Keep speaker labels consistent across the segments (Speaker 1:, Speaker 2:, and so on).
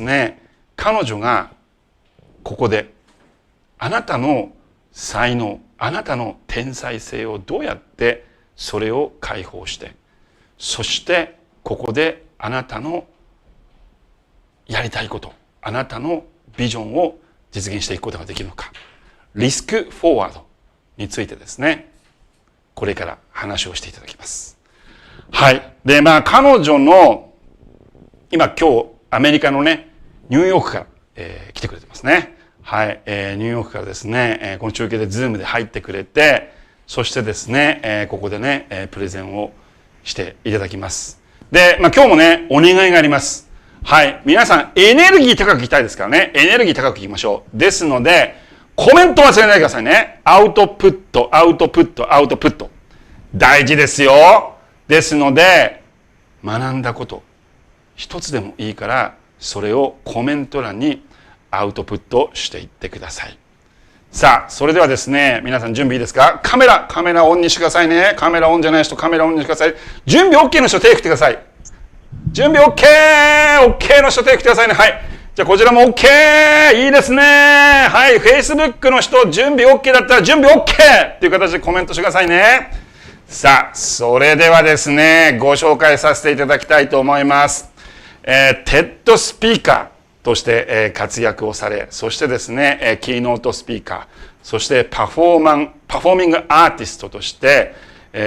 Speaker 1: ね、彼女がここであなたの才能、あなたの天才性をどうやってそれを解放して、そしてここであなたのやりたいこと、あなたのビジョンを実現していくことができるのか、リスクフォワードについてですね、これから話をしていただきます。はい。で、彼女の今日アメリカのね、ニューヨークから、来てくれてますね。はい。ニューヨークからですね、この中継でズームで入ってくれて、そしてですね、ここでね、プレゼンをしていただきます。で、今日もね、お願いがあります。はい。皆さん、エネルギー高くいきたいですからね、エネルギー高くいきましょう。ですので、コメント忘れないでくださいね。アウトプット、アウトプット、アウトプット。大事ですよ。ですので、学んだこと、一つでもいいから、それをコメント欄にアウトプットしていってください。さあ、それではですね、皆さん準備いいですか？カメラオンにしてくださいね。カメラオンじゃない人、カメラオンにしてください。準備 OK の人手振ってください。準備 OK の人手振ってくださいね。はい。じゃあこちらも OK! いいですね。はい。Facebook の人、準備 OK だったら準備 OK! っていう形でコメントしてくださいね。さあ、それではですね、ご紹介させていただきたいと思います。テッドスピーカーとして活躍をされ、そしてですね、キーノートスピーカー、そしてパフォーミングアーティストとして、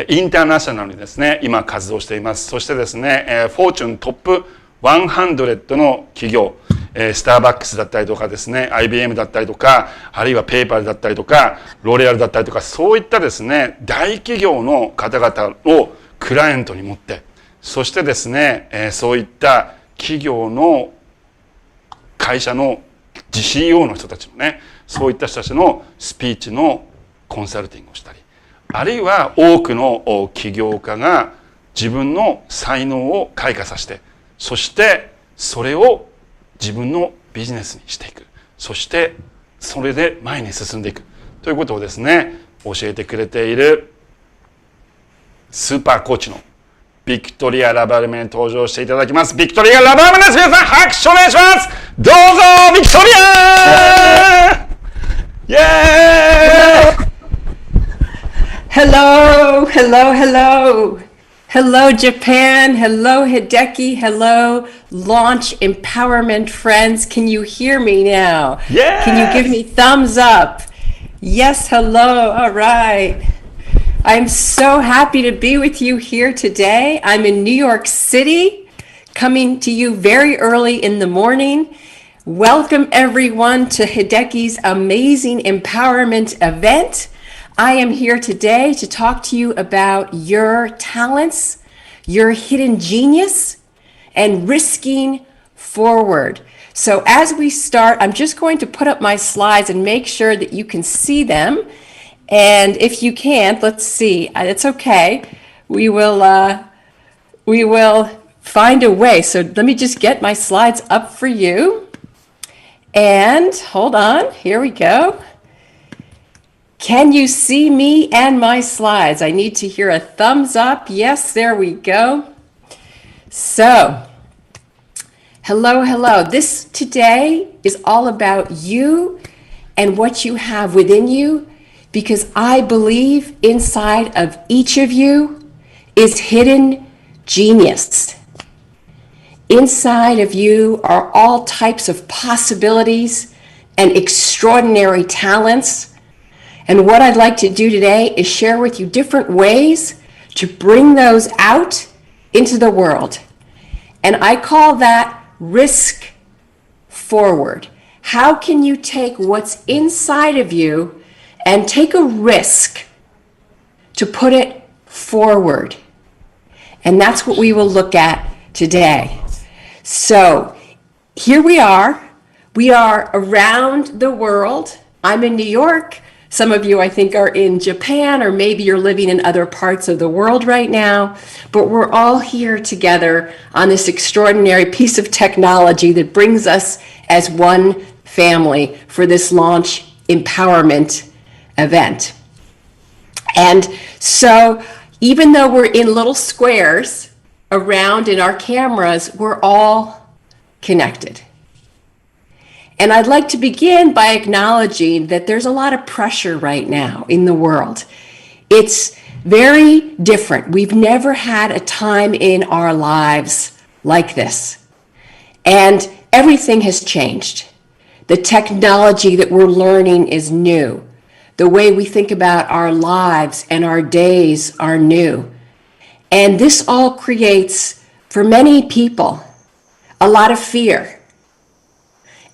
Speaker 1: インターナショナルにですね、今活動しています。そしてですね、フォーチュントップ100の企業、スターバックスだったりとかですね、IBM だったりとか、あるいはペーパーだったりとか、ロレアルだったりとか、そういったですね、大企業の方々をクライアントに持って、そしてですね、そういった企業の会社の CEO の人たちのね、そういった人たちのスピーチのコンサルティングをしたり、あるいは多くの起業家が自分の才能を開花させて、そしてそれを自分のビジネスにしていく。そしてそれで前に進んでいくということをですね、教えてくれているスーパーコーチのビクトリア・ラバルメに登場していただきます。ビクトリア・ラバルメです。皆さん拍手お願いします。どうぞビクトリアイエーイ
Speaker 2: Hello, hello, hello. Hello, Japan. Hello, Hideki. Hello, launch empowerment friends. Can you hear me now?
Speaker 1: Yes.
Speaker 2: Can you give me thumbs up? Yes, hello. All right. I'm so happy to be with you here today. I'm in New York City, coming to you very early in the morning. Welcome everyone to Hideki's amazing empowerment event. I am here today to talk to you about your talents, your hidden genius, and risking forward. So as we start, I'm just going to put up my slides and make sure that you can see them. And if you can't, let's see, it's okay. We will find a way. So let me just get my slides up for you. And hold on, here we go. Can you see me and my slides? I need to hear a thumbs up. Yes, there we go. So, hello. This today is all about you and what you have within you, because I believe inside of each of you is hidden genius. Inside of you are all types of possibilities and extraordinary talents. And what I'd like to do today is share with you different ways to bring those out into the world. And I call that risk forward. How can you take what's inside of you and take a risk to put it forward? And that's what we will look at today. So here we are. We are around the world. I'm in New York. Some of you, I think, are in Japan, or maybe you're living in other parts of the world right now. But we're all here together on this extraordinary piece of technology that brings us as one family for this launch empowerment event. And so even though we're in little squares around in our cameras, we're all connected. And I'd like to begin by acknowledging that there's a lot of pressure right now in the world. It's very different. We've never had a time in our lives like this. And everything has changed. The technology that we're learning is new. The way we think about our lives and our days are new. And this all creates, for many people, a lot of fear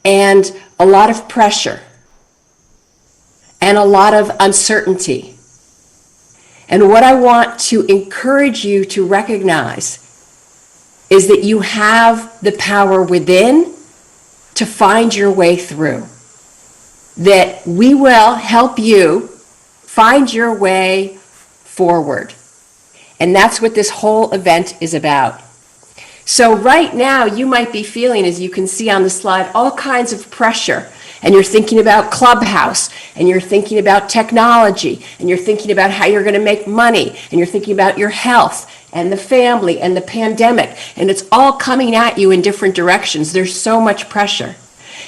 Speaker 2: and a lot of pressure and a lot of uncertainty. And what I want to encourage you to recognize is that you have the power within to find your way through. That we will help you find your way forward. And that's what this whole event is about. So right now you might be feeling, as you can see on the slide, all kinds of pressure. And you're thinking about Clubhouse, and you're thinking about technology, and you're thinking about how you're going to make money, and you're thinking about your health and the family and the pandemic, and it's all coming at you in different directions. There's so much pressure.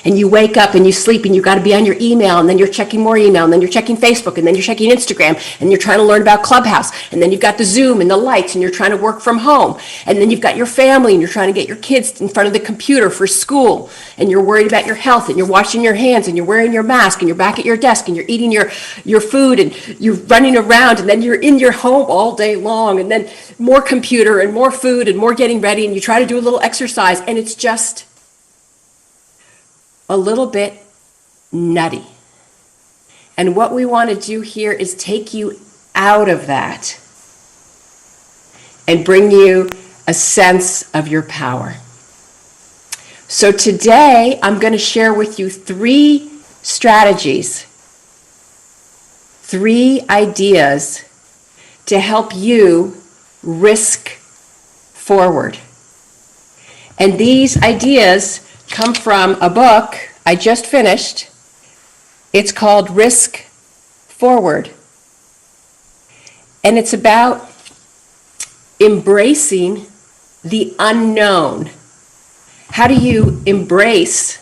Speaker 2: And you wake up and you sleep and you got to be on your email, and then you're checking more email, and then you're checking Facebook, and then you're checking Instagram, and you're trying to learn about Clubhouse, and then you've got the Zoom and the lights, and you're trying to work from home, and then you've got your family, and you're trying to get your kids in front of the computer for school, and you're worried about your health, and you're washing your hands, and you're wearing your mask, and you're back at your desk, and you're eating your food, and you're running around, and then you're in your home all day long, and then more computer and more food and more getting ready, and you try to do a little exercise, and it's just a little bit nutty. And what we want to do here is take you out of that and bring you a sense of your power. So today I'm going to share with you 3 strategies, 3 ideas to help you risk forward. And these ideas come from a book I just finished. It's called Risk Forward. And it's about embracing the unknown. How do you embrace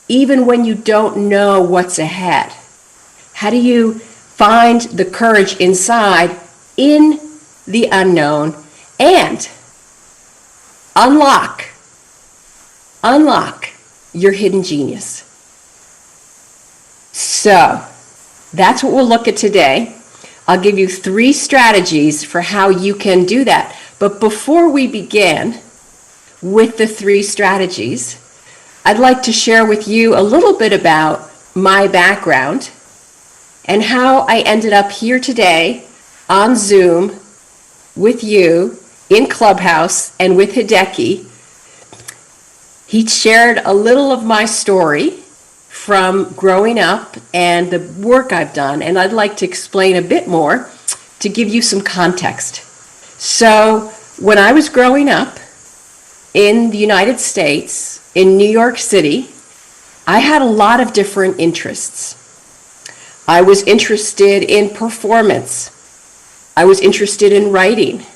Speaker 2: even when you don't know what's ahead? How do you find the courage inside in the unknown and unlock your hidden genius? So that's what we'll look at today. I'll give you 3 strategies for how you can do that. But before we begin with the 3 strategies, I'd like to share with you a little bit about my background and how I ended up here today on Zoom with you in Clubhouse and with Hideki. He shared a little of my story from growing up and the work I've done, and I'd like to explain a bit more to give you some context. So when I was growing up in the United States, in New York City, I had a lot of different interests. I was interested in performance. I was interested in writing.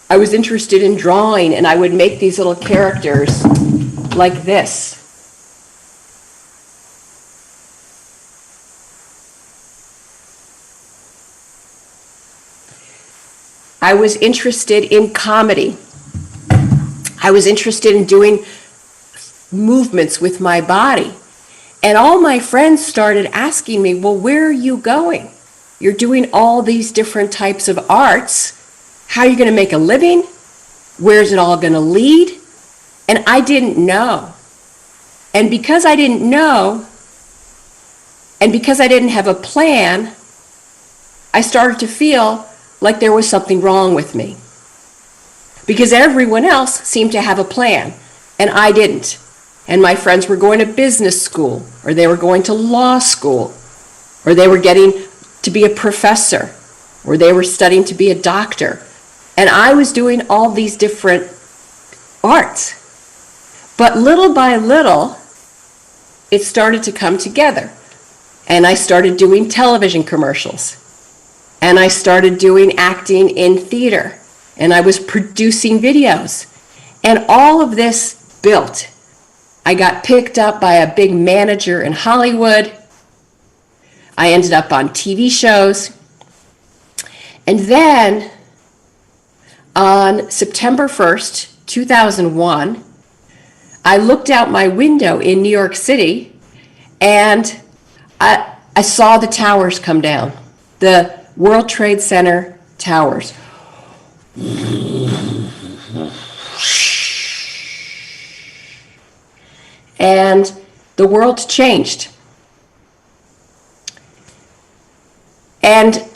Speaker 2: I was interested in drawing, and I would make these little characters like this. I was interested in comedy. I was interested in doing movements with my body. And all my friends started asking me, well, where are you going? You're doing all these different types of arts. How are you going to make a living? Where's it all going to lead? And I didn't know. And because I didn't know, and because I didn't have a plan, I started to feel like there was something wrong with me. Because everyone else seemed to have a plan, and I didn't. And my friends were going to business school, or they were going to law school, or they were getting to be a professor, or they were studying to be a doctor. And I was doing all these different arts. But little by little, it started to come together. And I started doing television commercials. And I started doing acting in theater. And I was producing videos. And all of this built I got picked up by a big manager in Hollywood. I ended up on TV shows. And then on September 1st, 2001, I looked out my window in New York City and I saw the towers come down, the World Trade Center towers. And the world changed. And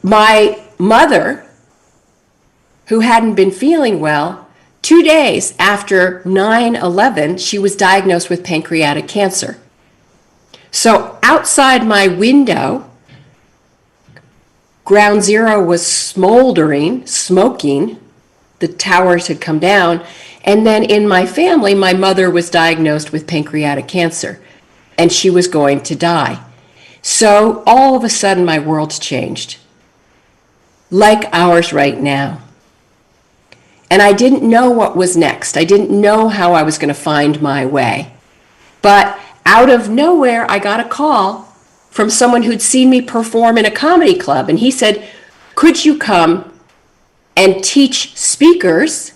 Speaker 2: my mother, who hadn't been feeling well, 2 days after 9/11, she was diagnosed with pancreatic cancer. So outside my window, Ground Zero was smoldering, smoking. The towers had come down. And then in my family, my mother was diagnosed with pancreatic cancer, and she was going to die. So all of a sudden, my world changed, like ours right now. And I didn't know what was next. I didn't know how I was going to find my way. But out of nowhere, I got a call from someone who'd seen me perform in a comedy club. And he said, could you come and teach speakers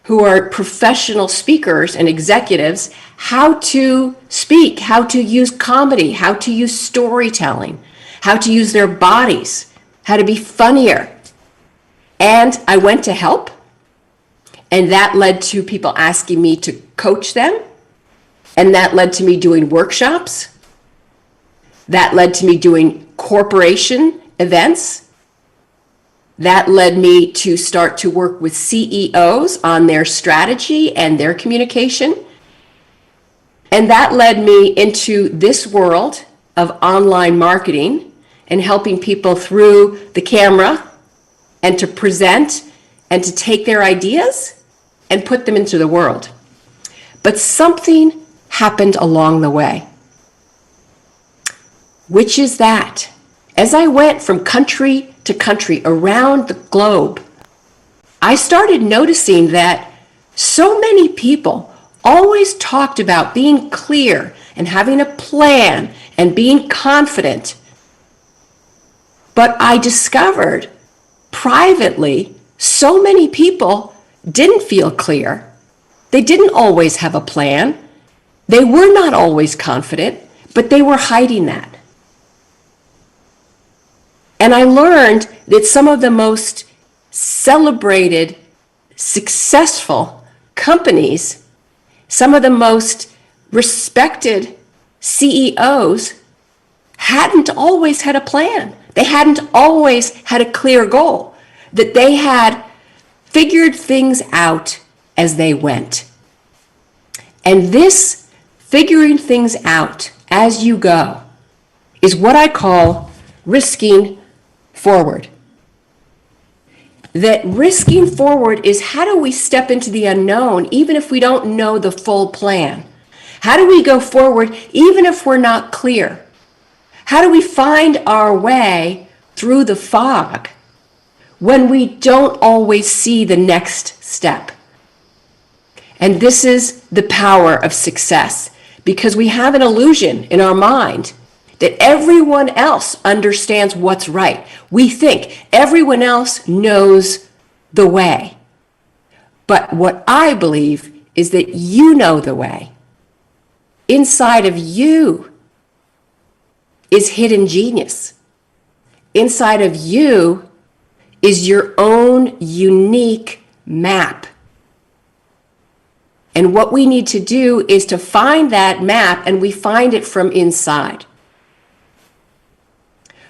Speaker 2: who are professional speakers and executives how to speak, how to use comedy, how to use storytelling, how to use their bodies, how to be funnier. And I went to help, and that led to people asking me to coach them, and that led to me doing workshops. That led to me doing corporation events. That led me to start to work with CEOs on their strategy and their communication. And that led me into this world of online marketing and helping people through the camera and to present and to take their ideas and put them into the world. But something happened along the way. Which is that? As I went from country to country around the globe, I started noticing that so many people always talked about being clear and having a plan and being confident. But I discovered privately, so many people didn't feel clear. They didn't always have a plan. They were not always confident, but they were hiding that. And I learned that some of the most celebrated, successful companies, some of the most respected CEOs hadn't always had a plan. They hadn't always had a clear goal, that they had figured things out as they went. And this figuring things out as you go is what I call risking forward. That risking forward is, how do we step into the unknown even if we don't know the full plan? How do we go forward even if we're not clear? How do we find our way through the fog when we don't always see the next step? And this is the power of success, because we have an illusion in our mind that everyone else understands what's right. We think everyone else knows the way. But what I believe is that you know the way. Inside of you is hidden genius. Inside of you is your own unique map. And what we need to do is to find that map, and we find it from inside.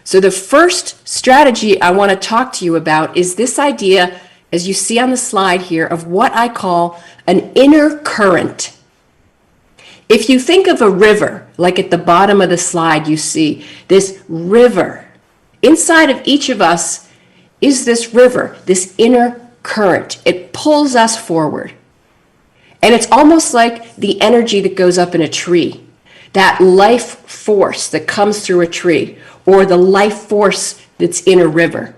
Speaker 2: So the first strategy I want to talk to you about is this idea, as you see on the slide here, of what I call an inner current. If you think of a river, like at the bottom of the slide you see this river. Inside of each of us is this river, this inner current. It pulls us forward. And it's almost like the energy that goes up in a tree, that life force that comes through a tree, or the life force that's in a river.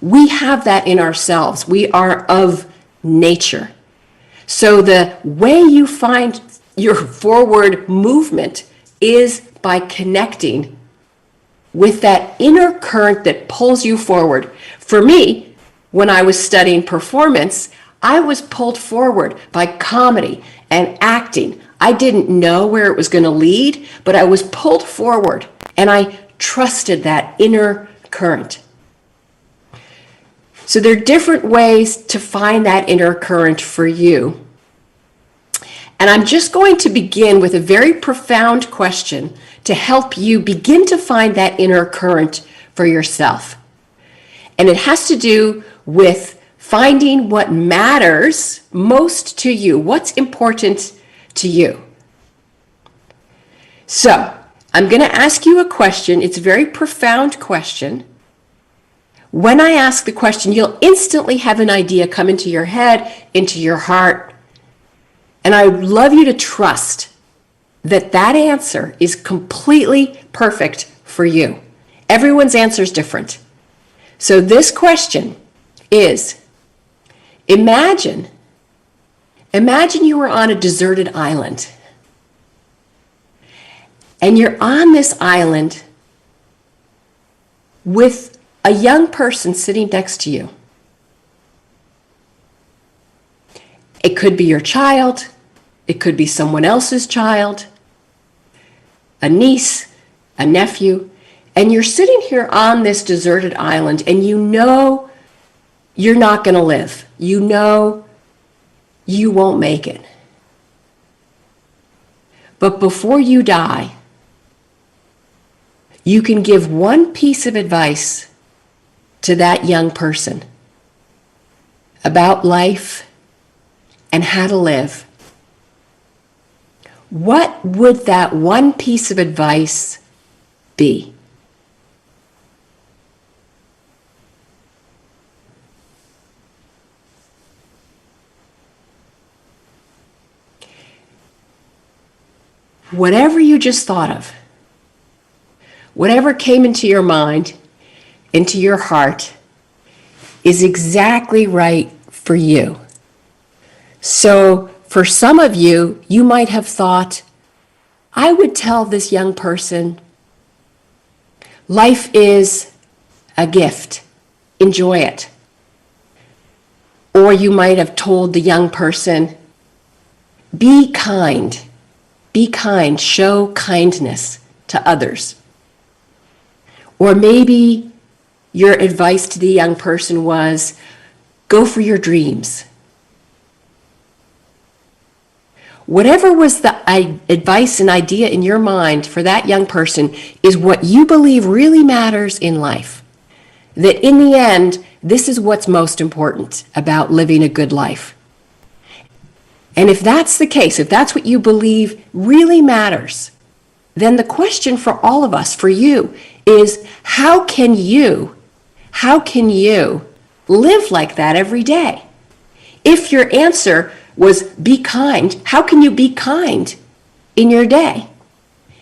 Speaker 2: We have that in ourselves. We are of nature. So the way you find your forward movement is by connecting with that inner current that pulls you forward. For me, when I was studying performance, I was pulled forward by comedy and acting. I didn't know where it was going to lead, but I was pulled forward, and I trusted that inner current. So there are different ways to find that inner current for you. And I'm just going to begin with a very profound question to help you begin to find that inner current for yourself. And it has to do with finding what matters most to you, what's important to you. So I'm going to ask you a question. It's a very profound question. When I ask the question, you'll instantly have an idea come into your head, into your heart. And I would love you to trust that that answer is completely perfect for you. Everyone's answer is different. So this question is, imagine you were on a deserted island. And you're on this island with a young person sitting next to you. It could be your child. It could be someone else's child, a niece, a nephew. And you're sitting here on this deserted island, and you know you're not going to live. You know you won't make it. But before you die, you can give one piece of advice to that young person about life and how to live. What would that one piece of advice be? Whatever you just thought of, whatever came into your mind, into your heart, is exactly right for you. So for some of you, you might have thought, I would tell this young person, life is a gift. Enjoy it. Or you might have told the young person, be kind. Be kind. Show kindness to others. Or maybe your advice to the young person was, go for your dreams. Whatever was the advice and idea in your mind for that young person is what you believe really matters in life. That in the end, this is what's most important about living a good life. And if that's the case, if that's what you believe really matters, then the question for all of us, for you, is how can you live like that every day? If your answer was be kind, how can you be kind in your day?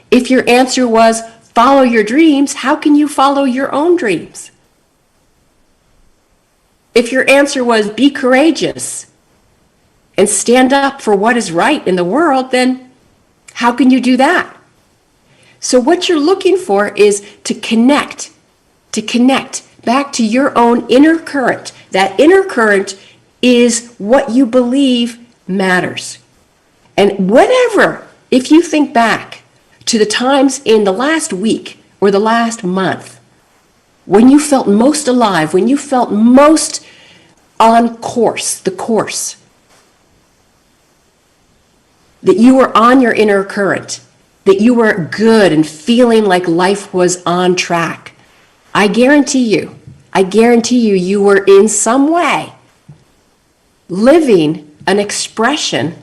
Speaker 2: If your answer was follow your dreams, how can you follow your own dreams? If your answer was be courageous and stand up for what is right in the world, then how can you do that? So what you're looking for is to connect back to your own inner current. That inner current is what you believe matters. And whatever, if you think back to the times in the last week or the last month when you felt most alive, when you felt most on course, the course, that you were on your inner current, that you were good and feeling like life was on track, I guarantee you, you were in some way living an expression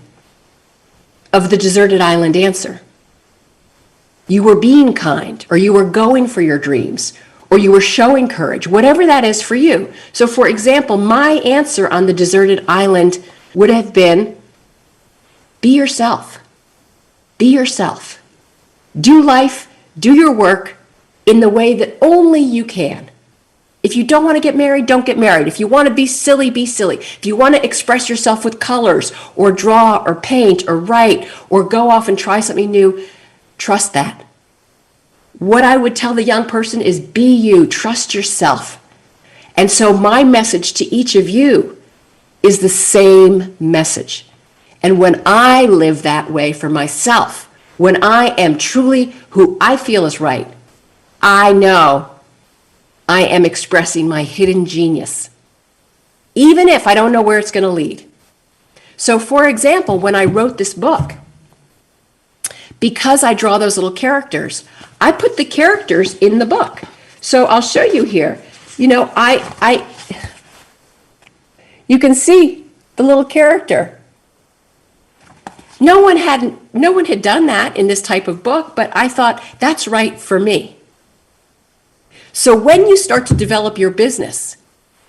Speaker 2: of the deserted island answer. You were being kind, or you were going for your dreams, or you were showing courage, whatever that is for you. So for example, my answer on the deserted island would have been, be yourself. Be yourself. Do life, do your work in the way that only you can. If you don't want to get married, don't get married. If you want to be silly, be silly. If you want to express yourself with colors or draw or paint or write or go off and try something new, trust that. What I would tell the young person is be you, trust yourself. And so my message to each of you is the same message. And when I live that way for myself, when I am truly who I feel is right, I know I am expressing my hidden genius, even if I don't know where it's going to lead. So for example, when I wrote this book, because I draw those little characters, I put the characters in the book. So I'll show you here. You know, you can see the little character. No one had done that in this type of book, but I thought that's right for me. So when you start to develop your business,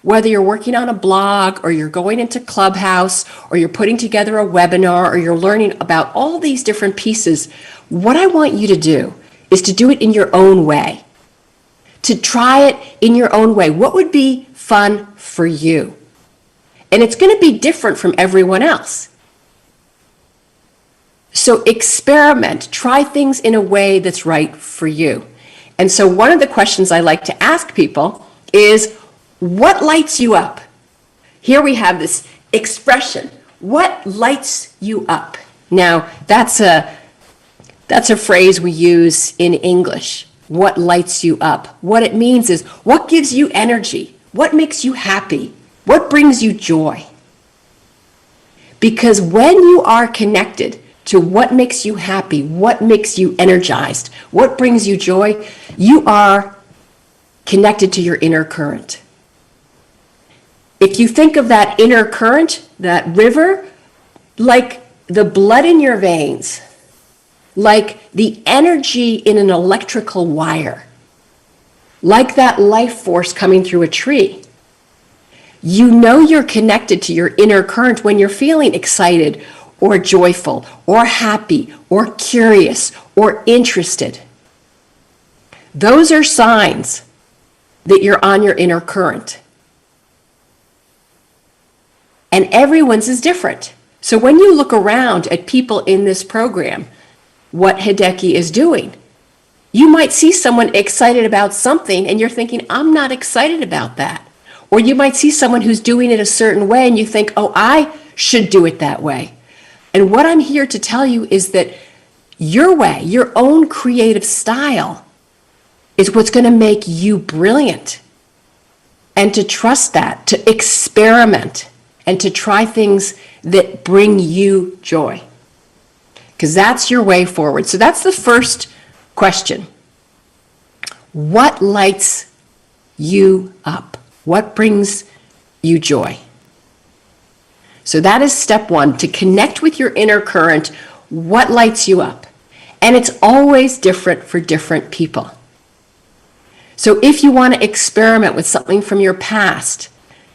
Speaker 2: whether you're working on a blog or you're going into Clubhouse or you're putting together a webinar or you're learning about all these different pieces, what I want you to do is to do it in your own way, to try it in your own way. What would be fun for you? And it's going to be different from everyone else. So experiment, try things in a way that's right for you. And so one of the questions I like to ask people is, what lights you up? Here we have this expression, what lights you up? Now, that's a phrase we use in English, what lights you up. What it means is, what gives you energy? What makes you happy? What brings you joy? Because when you are connected to what makes you happy, what makes you energized, what brings you joy, you are connected to your inner current. If you think of that inner current, that river, like the blood in your veins, like the energy in an electrical wire, like that life force coming through a tree, you know you're connected to your inner current when you're feeling excited or joyful, or happy, or curious, or interested. Those are signs that you're on your inner current. And everyone's is different. So when you look around at people in this program, what Hideki is doing, you might see someone excited about something and you're thinking, I'm not excited about that. Or you might see someone who's doing it a certain way and you think, oh, I should do it that way. And what I'm here to tell you is that your way, your own creative style, is what's going to make you brilliant. And to trust that, to experiment, and to try things that bring you joy. Because that's your way forward. So that's the first question. What lights you up? What brings you joy? So that is step one, to connect with your inner current, what lights you up. And it's always different for different people. So if you want to experiment with something from your past,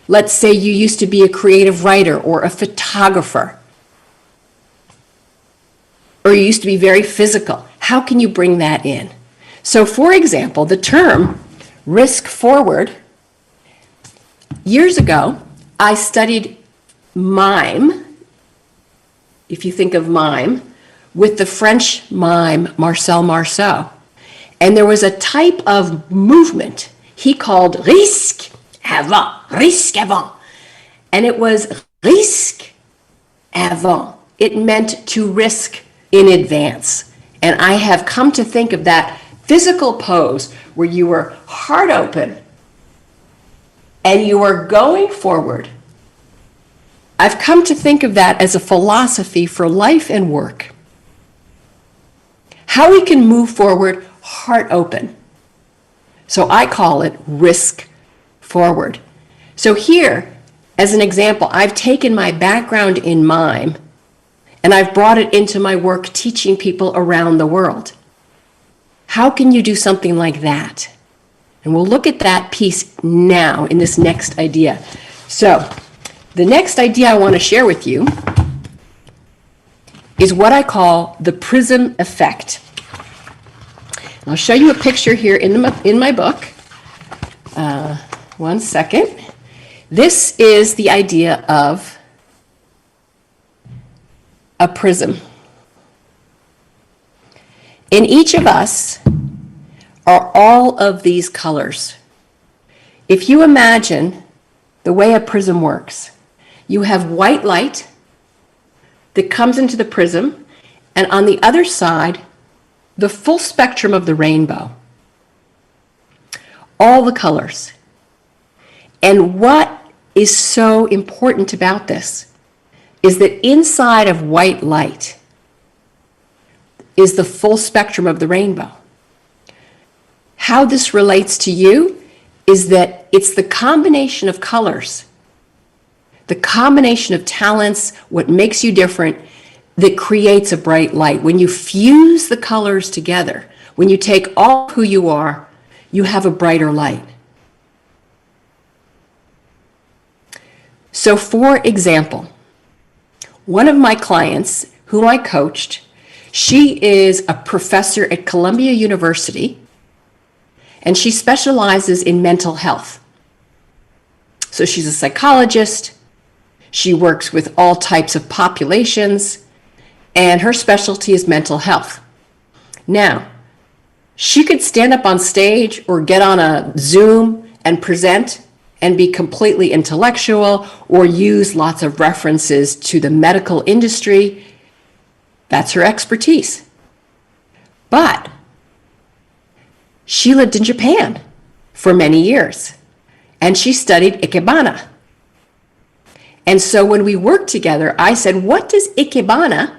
Speaker 2: let's say you used to be a creative writer or a photographer, or you used to be very physical, how can you bring that in? So for example, the term risk forward, years ago, I studied mime, if you think of mime, with the French mime Marcel Marceau. And there was a type of movement he called risque avant. And it was risque avant. It meant to risk in advance. And I have come to think of that physical pose where you were heart open and you were going forward. I've come to think of that as a philosophy for life and work. How we can move forward heart open. So I call it risk forward. So here, as an example, I've taken my background in mime and I've brought it into my work teaching people around the world. How can you do something like that? And we'll look at that piece now in this next idea. So the next idea I want to share with you is what I call the prism effect. And I'll show you a picture here in my book. One second. This is the idea of a prism. In each of us are all of these colors. If you imagine the way a prism works, you have white light that comes into the prism, and on the other side, the full spectrum of the rainbow. All the colors. And what is so important about this is that inside of white light is the full spectrum of the rainbow. How this relates to you is that it's the combination of colors, the combination of talents, what makes you different, that creates a bright light. When you fuse the colors together, when you take all who you are, you have a brighter light. So for example, one of my clients whom I coached, she is a professor at Columbia University, and she specializes in mental health. So she's a psychologist, she works with all types of populations, and her specialty is mental health. Now, she could stand up on stage or get on a Zoom and present and be completely intellectual or use lots of references to the medical industry. That's her expertise. But she lived in Japan for many years, and she studied Ikebana. And so when we worked together, I said, what does Ikebana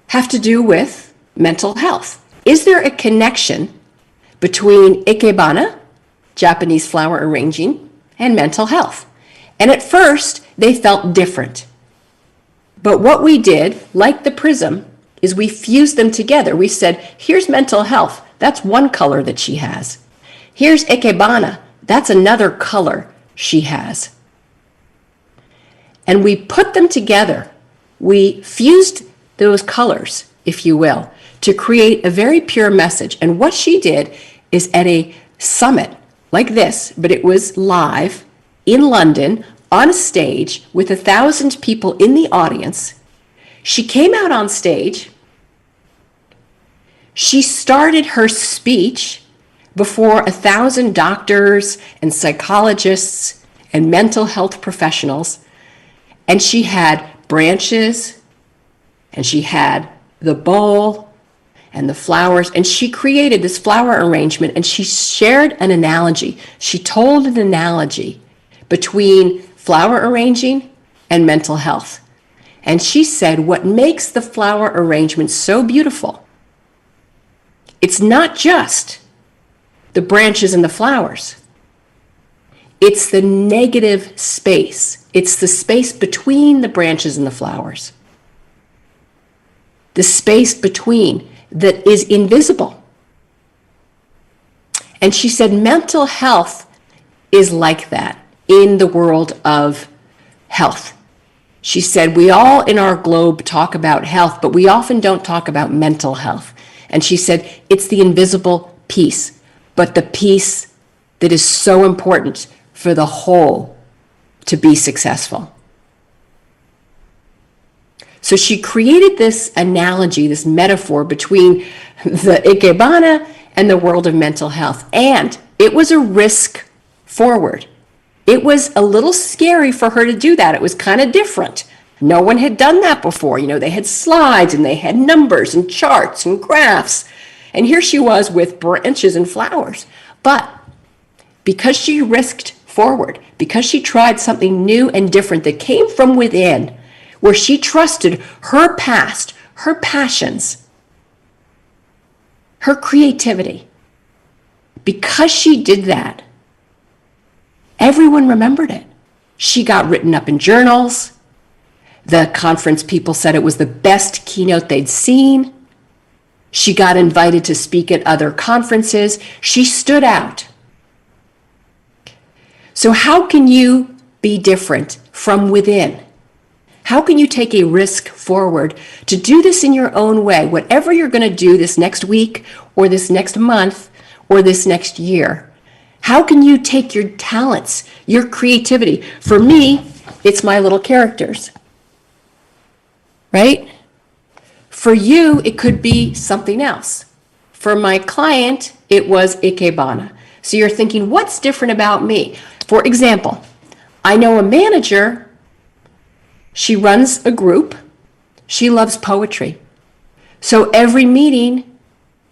Speaker 2: have to do with mental health? Is there a connection between Ikebana, Japanese flower arranging, and mental health? And at first, they felt different. But what we did, like the prism, is we fused them together. We said, here's mental health. That's one color that she has. Here's Ikebana. That's another color she has. And we put them together. We fused those colors, if you will, to create a very pure message. And what she did is at a summit like this, but it was live in London on a stage with 1,000 people in the audience. She came out on stage. She started her speech before 1,000 doctors and psychologists and mental health professionals. And she had branches, and she had the bowl and the flowers, and she created this flower arrangement, and she shared an analogy. She told an analogy between flower arranging and mental health. And she said, what makes the flower arrangement so beautiful, it's not just the branches and the flowers. It's the negative space. It's the space between the branches and the flowers. The space between that is invisible. And she said mental health is like that in the world of health. She said we all in our globe talk about health, but we often don't talk about mental health. And she said it's the invisible piece, but the piece that is so important for the whole to be successful. So she created this analogy, this metaphor between the Ikebana and the world of mental health. And it was a risk forward. It was a little scary for her to do that. It was kind of different. No one had done that before. You know, they had slides and they had numbers and charts and graphs. And here she was with branches and flowers. But because she risked forward, because she tried something new and different that came from within, where she trusted her past, her passions, her creativity, because she did that, everyone remembered it. She got written up in journals. The conference people said it was the best keynote they'd seen. She got invited to speak at other conferences. She stood out. So how can you be different from within? How can you take a risk forward to do this in your own way? Whatever you're going to do this next week or this next month or this next year, How can you take your talents, your creativity? For me, it's my little characters, right? For you, it could be something else. For my client, it was Ikebana. So you're thinking, what's different about me? For example, I know a manager, she runs a group, she loves poetry. So every meeting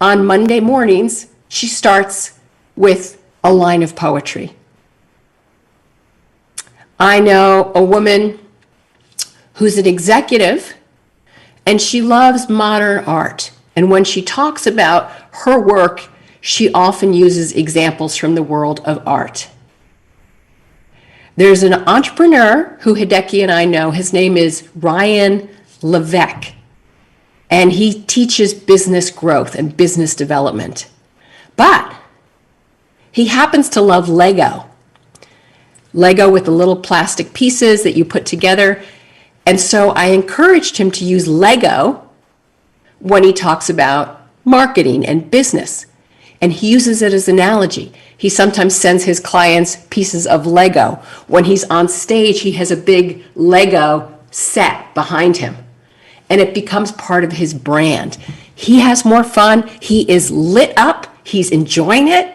Speaker 2: on Monday mornings, she starts with a line of poetry. I know a woman who's an executive, and she loves modern art. And when she talks about her work, she often uses examples from the world of art. There's an entrepreneur who Hideki and I know. His name is Ryan Levesque, and he teaches business growth and business development. But he happens to love Lego. Lego with the little plastic pieces that you put together. And so I encouraged him to use Lego when he talks about marketing and business. And he uses it as an analogy. He sometimes sends his clients pieces of Lego. When he's on stage, he has a big Lego set behind him. And it becomes part of his brand. He has more fun. He is lit up. He's enjoying it.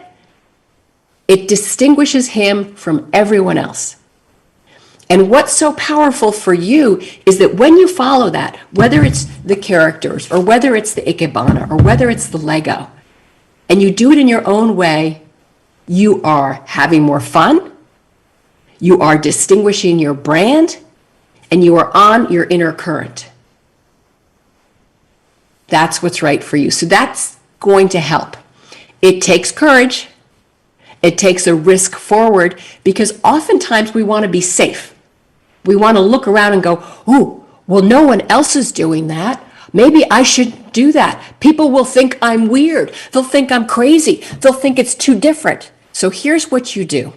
Speaker 2: It distinguishes him from everyone else. And what's so powerful for you is that when you follow that, whether it's the characters or whether it's the Ikebana or whether it's the Lego, and you do it in your own way, you are having more fun, you are distinguishing your brand, and you are on your inner current. That's what's right for you. So that's going to help. It takes courage. It takes a risk forward, because oftentimes we want to be safe. We want to look around and go, oh, well, no one else is doing that. Maybe I should do that. People will think I'm weird. They'll think I'm crazy. They'll think it's too different. So here's what you do.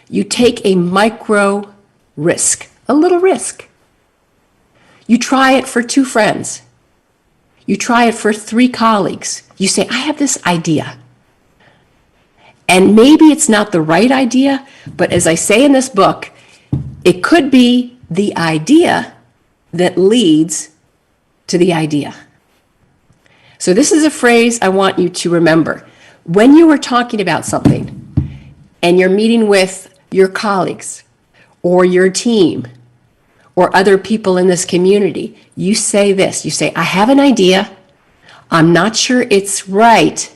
Speaker 2: You take a micro risk, a little risk. You try it for 2 friends. You try it for 3 colleagues. You say, I have this idea. And maybe it's not the right idea, but as I say in this book, it could be the idea that leads to the idea. So this is a phrase I want you to remember. When you are talking about something and you're meeting with your colleagues or your team or other people in this community, you say this. You say, I have an idea. I'm not sure it's right,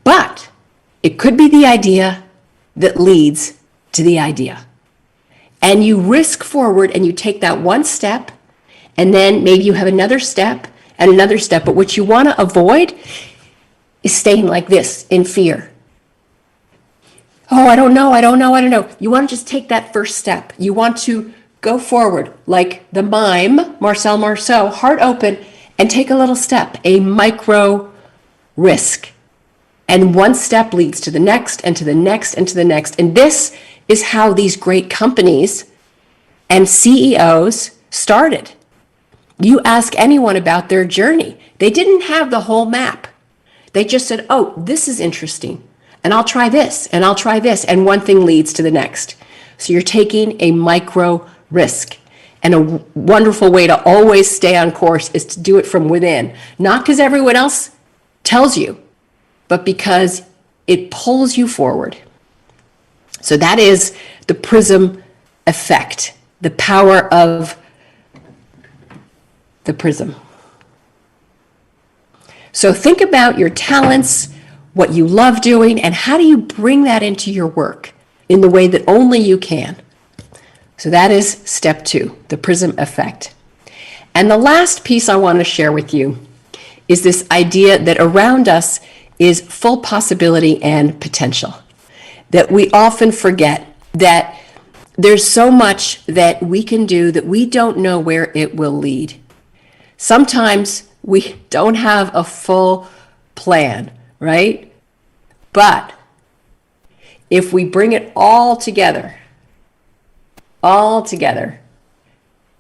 Speaker 2: but it could be the idea that leads to the idea. And you risk forward and you take that one step, and then maybe you have another step and another step. But what you want to avoid is staying like this in fear. Oh, I don't know. You want to just take that first step. You want to go forward like the mime, Marcel Marceau, heart open, and take a little step, a micro risk. And one step leads to the next and to the next and to the next. And this is how these great companies and CEOs started. You ask anyone about their journey. They didn't have the whole map. They just said, oh, this is interesting. And I'll try this, and I'll try this. And one thing leads to the next. So you're taking a micro risk. And a wonderful way to always stay on course is to do it from within. Not because everyone else tells you, but because it pulls you forward. So that is the prism effect, the power of the prism. So think about your talents, what you love doing, and how do you bring that into your work in the way that only you can. So that is step 2, the prism effect. And the last piece I want to share with you is this idea that around us is full possibility and potential. That we often forget that there's so much that we can do that we don't know where it will lead. Sometimes we don't have a full plan, right? But if we bring it all together,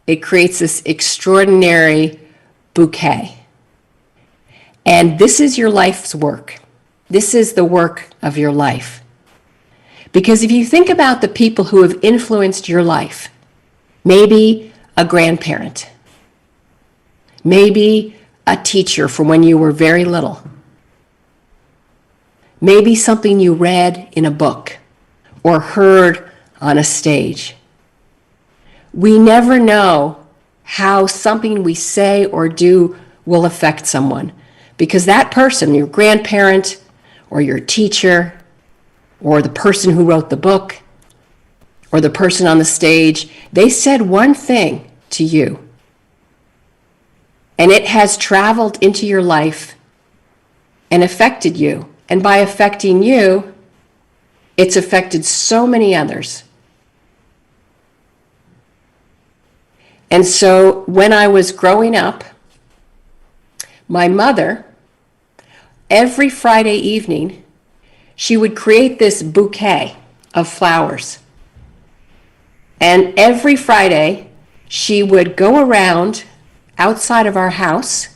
Speaker 2: it creates this extraordinary bouquet. And this is your life's work. This is the work of your life. Because if you think about the people who have influenced your life, maybe a grandparent, maybe a teacher from when you were very little, maybe something you read in a book or heard on a stage. We never know how something we say or do will affect someone, because that person, your grandparent or your teacher or the person who wrote the book or the person on the stage, they said one thing to you, and it has traveled into your life and affected you. And by affecting you, it's affected so many others. And so when I was growing up, my mother, every Friday evening, she would create this bouquet of flowers. And every Friday, she would go around outside of our house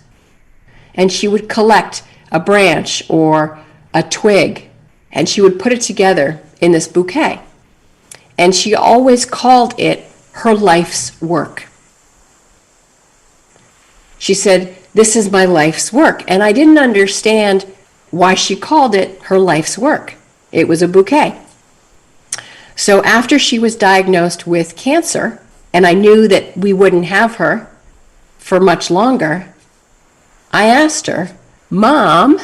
Speaker 2: and she would collect a branch or a twig, and she would put it together in this bouquet. And she always called it her life's work. She said, "This is my life's work." And I didn't understand why she called it her life's work. It was a bouquet. So after she was diagnosed with cancer, and I knew that we wouldn't have her for much longer, I asked her, "Mom,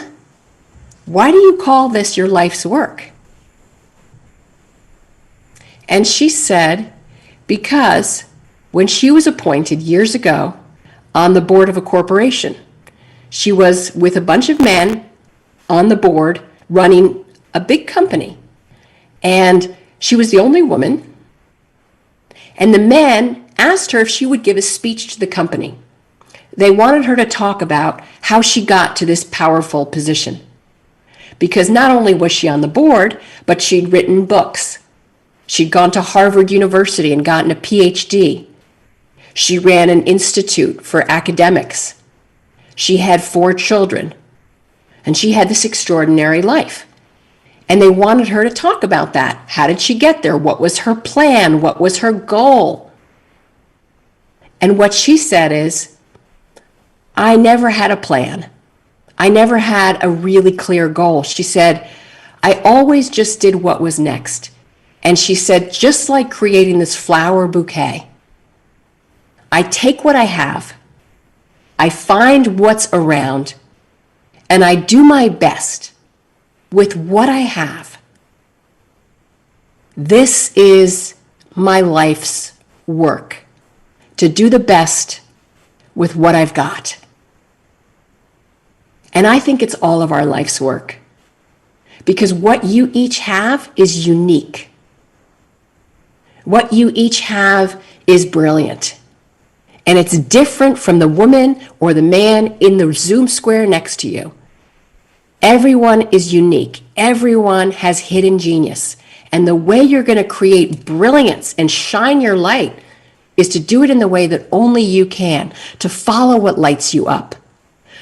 Speaker 2: why do you call this your life's work?" And she said, because when she was appointed years ago on the board of a corporation, she was with a bunch of men on the board running a big company. And she was the only woman. And the men asked her if she would give a speech to the company. They wanted her to talk about how she got to this powerful position. Because not only was she on the board, but she'd written books. She'd gone to Harvard University and gotten a PhD. She ran an institute for academics. She had 4 children. And she had this extraordinary life. And they wanted her to talk about that. How did she get there? What was her plan? What was her goal? And what she said is, "I never had a plan. I never had a really clear goal." She said, "I always just did what was next." And she said, just like creating this flower bouquet, I take what I have, I find what's around, and I do my best with what I have. This is my life's work, to do the best with what I've got. And I think it's all of our life's work, because what you each have is unique. What you each have is brilliant. And it's different from the woman or the man in the Zoom square next to you. Everyone is unique. Everyone has hidden genius. And the way you're going to create brilliance and shine your light is to do it in the way that only you can, to follow what lights you up,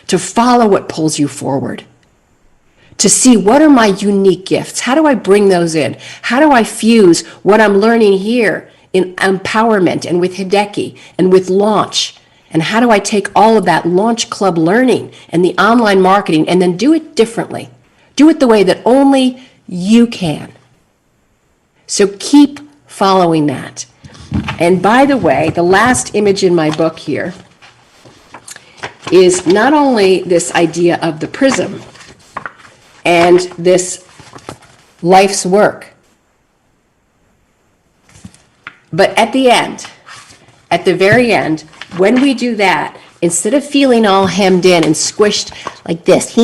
Speaker 2: to follow what pulls you forward, to see what are my unique gifts. How do I bring those in? How do I fuse what I'm learning here in empowerment and with Hideki and with launch? And how do I take all of that launch club learning and the online marketing and then do it differently? Do it the way that only you can. So keep following that. And by the way, the last image in my book here is not only this idea of the prism and this life's work, but at the end, at the very end, when we do that, instead of feeling all hemmed in and squished like this,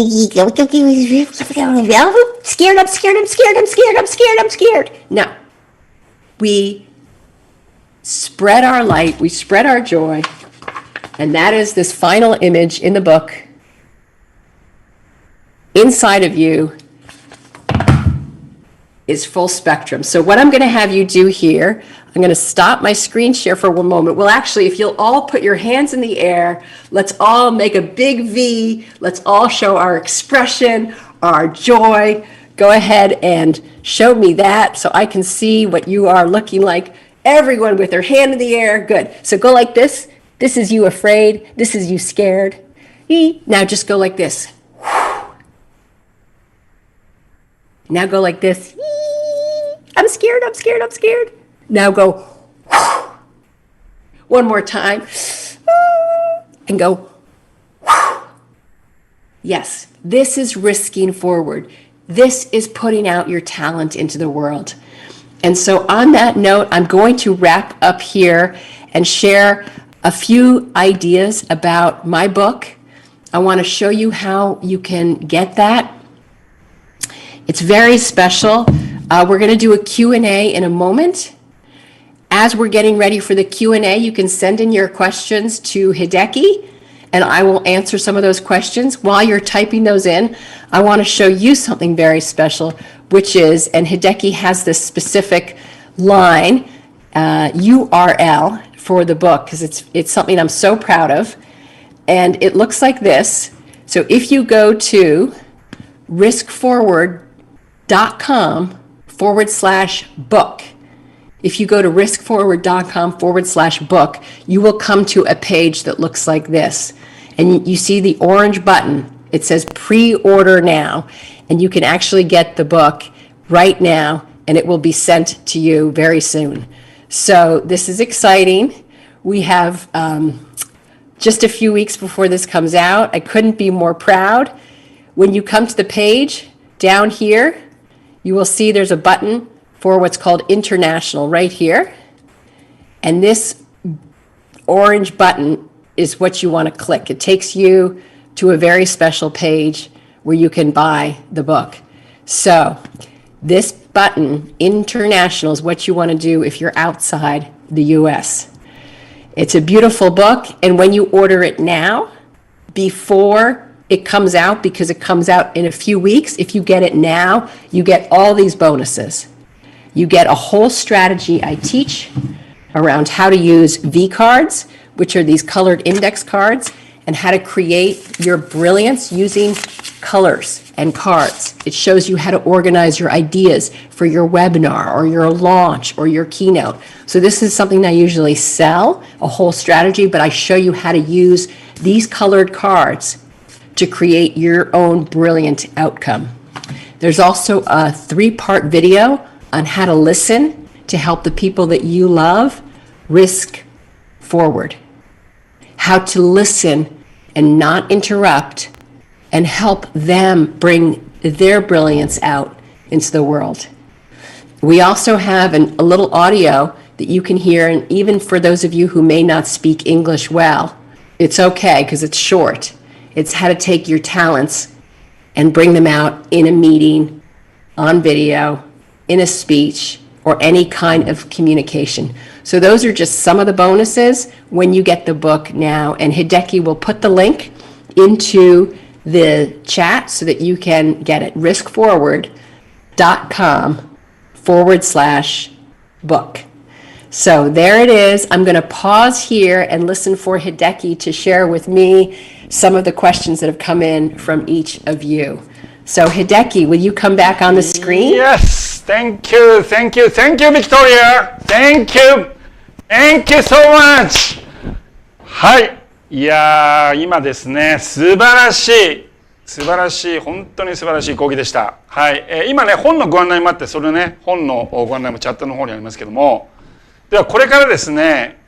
Speaker 2: I'm scared. No, we spread our light, we spread our joy, and that is this final image in the book. Inside of you is full spectrum. So what I'm going to have you do here, I'm going to stop my screen share for one moment. Well, actually, if you'll all put your hands in the air, let's all make a big V. Let's all show our expression, are joy. Go ahead and show me that so I can see what you are looking like. Everyone with their hand in the air. Good. So go like this. This is you afraid. This is you scared. Now just go like this. Now go like this. I'm scared, I'm scared, I'm scared. Now go. One more time. And go. Yes, this is risking forward. This is putting out your talent into the world. And so on that note, I'm going to wrap up here and share a few ideas about my book. I want to show you how you can get that. It's very special. We're going to do a Q&A in a moment. As we're getting ready for the Q&A, you can send in your questions to Hideki, and I will answer some of those questions. While you're typing those in, I want to show you something very special, which is, and Hideki has this specific line, URL for the book, because it's something I'm so proud of. And it looks like this. So if you go to riskforward.com/book, if you go to riskforward.com/book, you will come to a page that looks like this. And you see the orange button. It says pre-order now. And you can actually get the book right now, and it will be sent to you very soon. So this is exciting. We have just a few weeks before this comes out. I couldn't be more proud. When you come to the page down here, you will see there's a button for what's called international right here. And this orange button is what you want to click. It takes you to a very special page where you can buy the book. So this button, international, is what you want to do if you're outside the US. It's a beautiful book, and when you order it now, before it comes out, because it comes out in a few weeks, if you get it now, you get all these bonuses. You get a whole strategy I teach around how to use V cards, which are these colored index cards, and how to create your brilliance using colors and cards. It shows you how to organize your ideas for your webinar or your launch or your keynote. So this is something I usually sell, a whole strategy, but I show you how to use these colored cards to create your own brilliant outcome. There's also a 3-part video on how to listen to help the people that you love risk forward. How to listen and not interrupt and help them bring their brilliance out into the world. We also have a little audio that you can hear, and even for those of you who may not speak English well, it's okay because it's short. It's how to take your talents and bring them out in a meeting, on video, in a speech, or any kind of communication. So those are just some of the bonuses when you get the book now. And Hideki will put the link into the chat so that you can get it. riskforward.com/book. So there it is. I'm going to pause here and listen for Hideki to share with me some of the questions that have come in from each of you. So Hideki, will you come back on the screen?
Speaker 1: Yes, thank you, thank you, thank you, Victoria. Thank you, thank you so much. はい、いやー、今ですね、素晴らしい、本当に素晴らしい講義でした。はい、今ね、本のご案内もあって、それね、本のご案内もチャットの方にありますけども、ではこれからですね、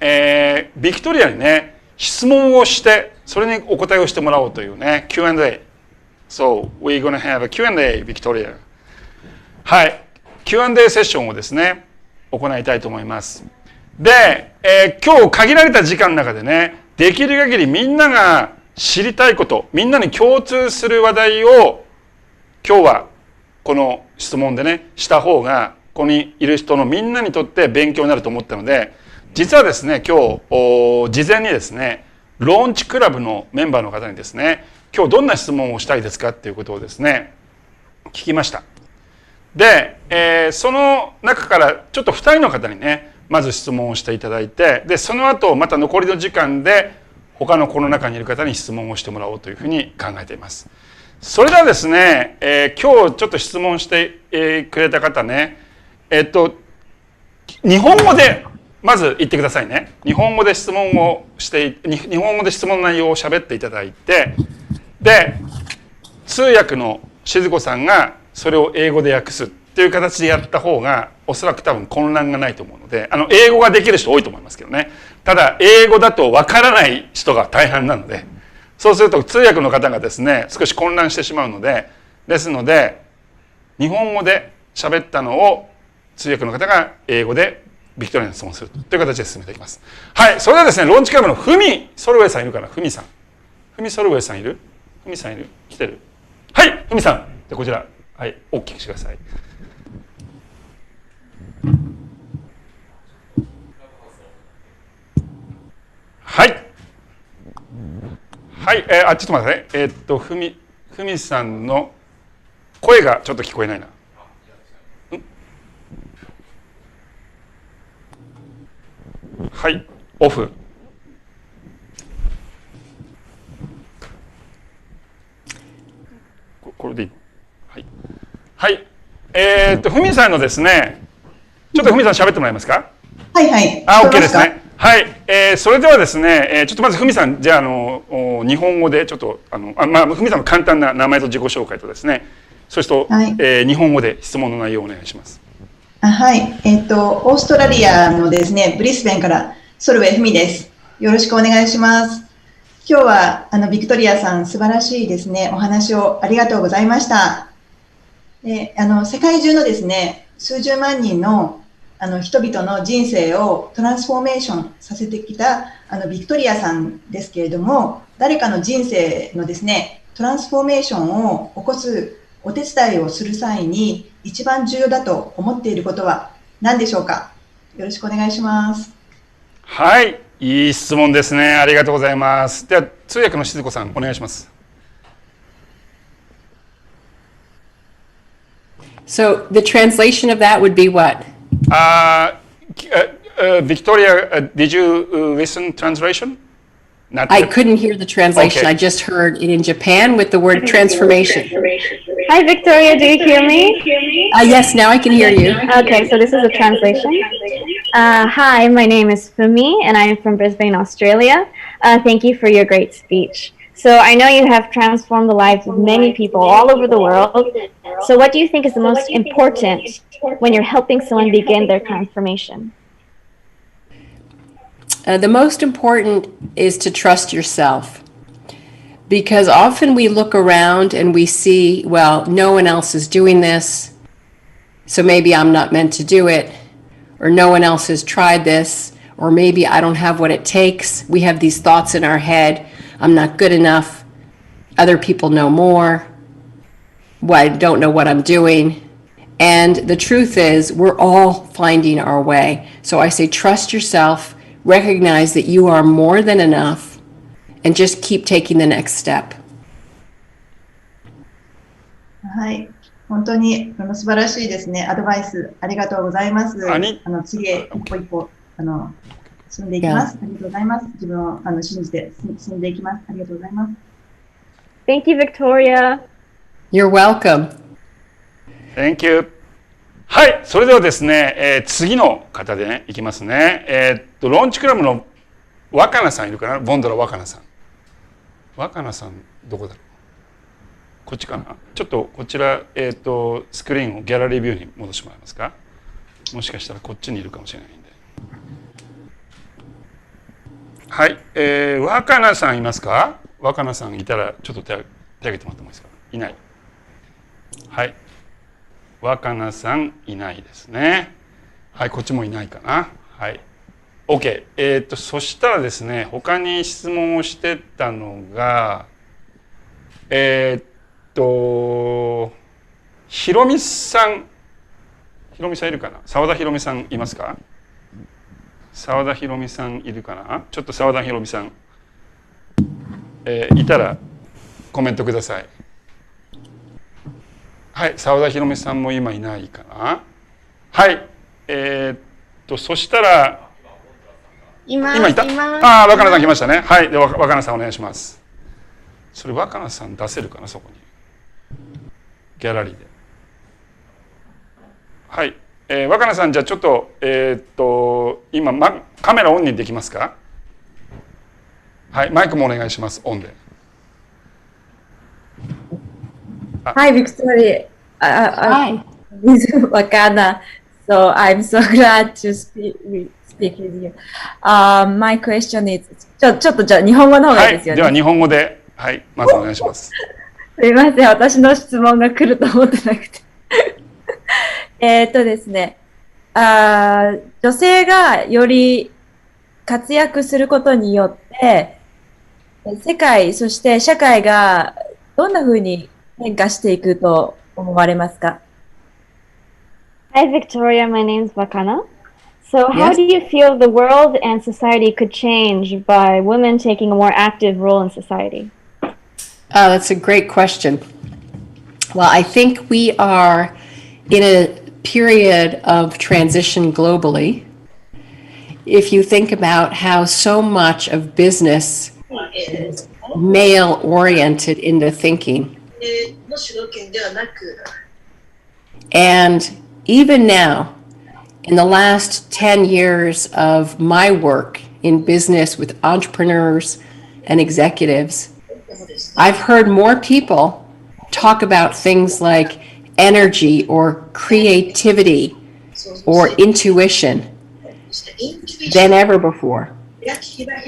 Speaker 1: ビクトリアにね、質問をして、それにお答えをしてもらおうというね、Q&A。So, we're going to have a Q&A, Victoria. はい、Q&A セッションをですね、行いたいと思います。で、今日限られた時間の中でね、できる限りみんなが知りたいこと、みんなに共通する話題を今日はこの質問でね、した方がここにいる人のみんなにとって勉強になると思ったので、実はですね、今日事前にですね、ローンチクラブのメンバーの方にですね、今日どんな質問をしたいですかっていうことをですね、聞きました。で、その中からちょっと2人の方にね、まず質問をしていただいて、で、その後また残りの時間で他のこの中にいる方に質問をしてもらおうというふうに考えています。それではですね、今日ちょっと質問して、くれた方ね、日本語でまず言ってくださいね。日本語で質問をして日本語で質問の内容を喋っていただいて、で通訳の静子さんがそれを英語で訳すっていう形でやった方がおそらく多分混乱がないと思うので、英語ができる人多いと思いますけどね。ただ英語だとわからない人が大半なので、そうすると通訳の方がですね少し混乱してしまうので、ですので日本語で喋ったのを通訳の方が英語でビクトリアに質問するという形で進めていきます。はい、それではですね、ローンチクラブのフミソルウェイさんいるかな。フミさん、フミソルウェイさんいる？フミさんいる？来てる？はい、フミさん。でこちら、はい、お聞きしてください。はい。はい、ちょっと待ってね。フミさんの声がちょっと聞こえないな。はい、オフ。これでいいの？はい。はい。ふみさんのですね、ちょっとふみさん喋ってもらえますか？
Speaker 3: はいはい。
Speaker 1: OK ですね。はい。それではですね、ちょっとまずふみさん、じゃあ、日本語でちょっと、ふみさんの簡単な名前と自己紹介とですね、そして、はい、日本語で質問の内容をお願いします。
Speaker 3: はい。オーストラリアのですね、ブリスベンからソルウェイふみです。よろしくお願いします。今日はビクトリアさん素晴らしいですねお話をありがとうございました。世界中のですね数十万人の人々の人生をトランスフォーメーションさせてきたビクトリアさんですけれども、誰かの人生のですねトランスフォーメーションを起こすお手伝いをする際に一番重要だと思っていることは何でしょうか？よろしくお願いします。
Speaker 1: はい。いい質問ですね。ありがとうございます。では通訳の静子さんお願いします。
Speaker 2: So the translation of that would be what?
Speaker 1: Victoria, did you listen translation?
Speaker 2: I couldn't hear the translation. Okay. I just heard it in Japan with the word transformation.
Speaker 4: Hi, Victoria. Do you hear me?
Speaker 2: Yes, now I can hear you.
Speaker 4: Okay, so this is a translation. Hi, my name is Fumi, and I am from Brisbane, Australia. Thank you for your great speech. So I know you have transformed the lives of many people all over the world. So what do you think is the most important when you're helping someone begin their transformation?
Speaker 2: The most important is to trust yourself, because often we look around and we see, well, no one else is doing this, so maybe I'm not meant to do it, or no one else has tried this, or maybe I don't have what it takes. We have these thoughts in our head. I'm not good enough. Other people know more. Well, I don't know what I'm doing. And the truth is, we're all finding our way. So I say, trust yourself. Recognize that you are more than enough, and just keep taking the next step.
Speaker 3: はい、本当に素晴らしいですね。アドバイスありがとうございます。次へ一歩一歩進んでいきます。ありがとうございます。自分を信じて進んでいきます。ありがとうございます。
Speaker 4: Thank you, Victoria.
Speaker 2: You're welcome.
Speaker 1: Thank you. はい、それではですね、次の方でね、いきますね。ローンチクラブの若菜さんいるかな？ボンドラ若菜さん。若菜さん、どこだろう？こっちかな？ちょっとこちら、スクリーンをギャラリービューに戻してもらえますか？もしかしたらこっちにいるかもしれないんで。はい、若菜さんいますか？若菜さんいたら、ちょっと手挙げてもらってもいいですか？いない。はい。若菜さんいないですね。はい、こっちもいないかな。はい。OK。そしたらですね、他に質問をしてたのが、ひろみさんいるかな？澤田ひろみさんいますか？澤田ひろみさんいるかな？ちょっと澤田ひろみさん、いたらコメントください。はい、澤田ひろみさんも今いないかな。はい、そしたら今いた。若菜さん来ましたね。はい、で若菜さんお願いします。それ若菜さん出せるかな、そこに。ギャラリーで。はい、若菜さん、じゃあちょっと今、カメラオンにできますか？はい、マイクもお願いします。オンで。
Speaker 5: Hi, Victoria.
Speaker 2: Hi.
Speaker 5: This is Wakana. So I'm so glad to speak with you. My question is, ちょっとじゃあ日本語の方がいいですよね。
Speaker 1: はい、では日本語で、はい、まずお願いします。
Speaker 5: すいません、私の質問が来ると思ってなくて。ですね、女性がより活躍することによって、世界、そして社会がどんな風に変化していくと思われますか？
Speaker 4: Hi, Victoria. My name is Vakana. So, how
Speaker 2: Yes.
Speaker 4: do you feel the world and society could change by women taking a more active role in society?
Speaker 2: That's a great question. Well, I think we are in a period of transition globally. If you think about how so much of business is male-oriented into thinking. And even now, in the last 10 years of my work in business with entrepreneurs and executives, I've heard more people talk about things like energy or creativity or intuition than ever before.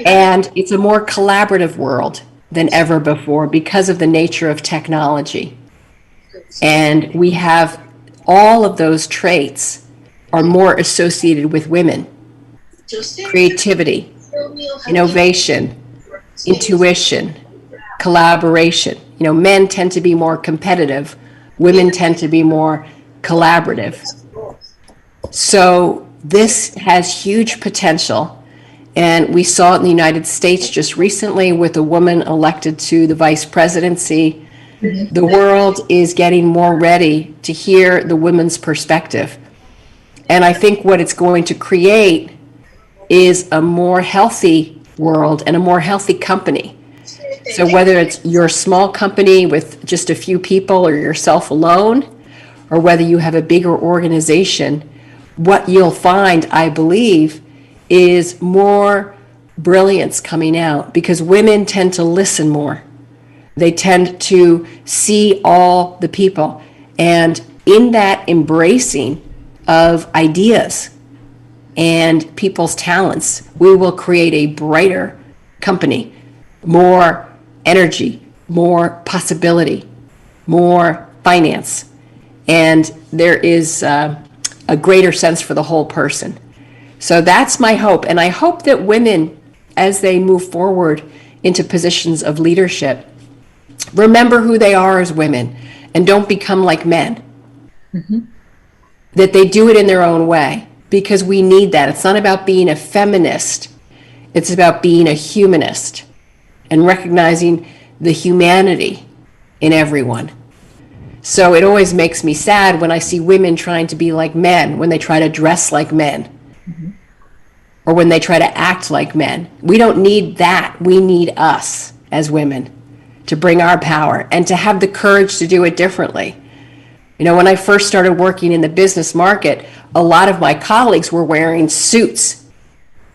Speaker 2: And it's a more collaborative world than ever before because of the nature of technology. And we have all of those traits are more associated with women. Creativity, innovation, intuition, collaboration. You know, men tend to be more competitive. Women tend to be more collaborative. So this has huge potential. And we saw it in the United States just recently with a woman elected to the vice presidency. The world is getting more ready to hear the women's perspective. And I think what it's going to create is a more healthy world and a more healthy company. So whether it's your small company with just a few people or yourself alone, or whether you have a bigger organization, what you'll find, I believe, is more brilliance coming out because women tend to listen more. They tend to see all the people. And in that embracing of ideas and people's talents, we will create a brighter company, more energy, more possibility, more finance. And there is a greater sense for the whole person. So that's my hope. And I hope that women, as they move forward into positions of leadership, remember who they are as women and don't become like men. That they do it in their own way because we need that. It's not about being a feminist. It's about being a humanist and recognizing the humanity in everyone. So it always makes me sad when I see women trying to be like men, when they try to dress like men, or when they try to act like men. We don't need that. We need us as women to bring our power and to have the courage to do it differently. You know, when I first started working in the business market, a lot of my colleagues were wearing suits.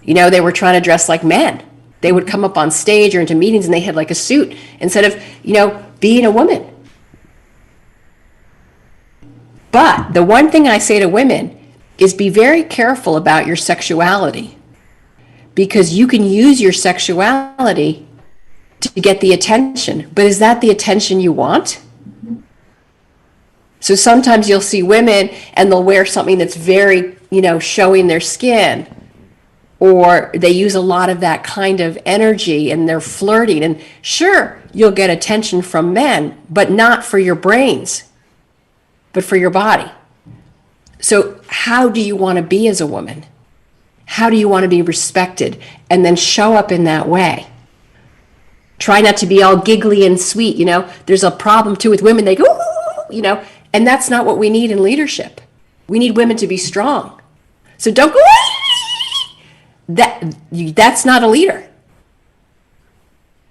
Speaker 2: You know, they were trying to dress like men. They would come up on stage or into meetings and they had like a suit instead of, you know, being a woman. But the one thing I say to women is be very careful about your sexuality because you can use your sexuality to get the attention. But is that the attention you want? So sometimes you'll see women and they'll wear something that's very, you know, showing their skin, or they use a lot of that kind of energy and they're flirting. And sure, you'll get attention from men, but not for your brains, but for your body. So how do you want to be as a woman? How do you want to be respected? And then show up in that way. Try not to be all giggly and sweet. You know, there's a problem too with women. They go, ooh, you know, and that's not what we need in leadership. We need women to be strong. So don't go, that's not a leader.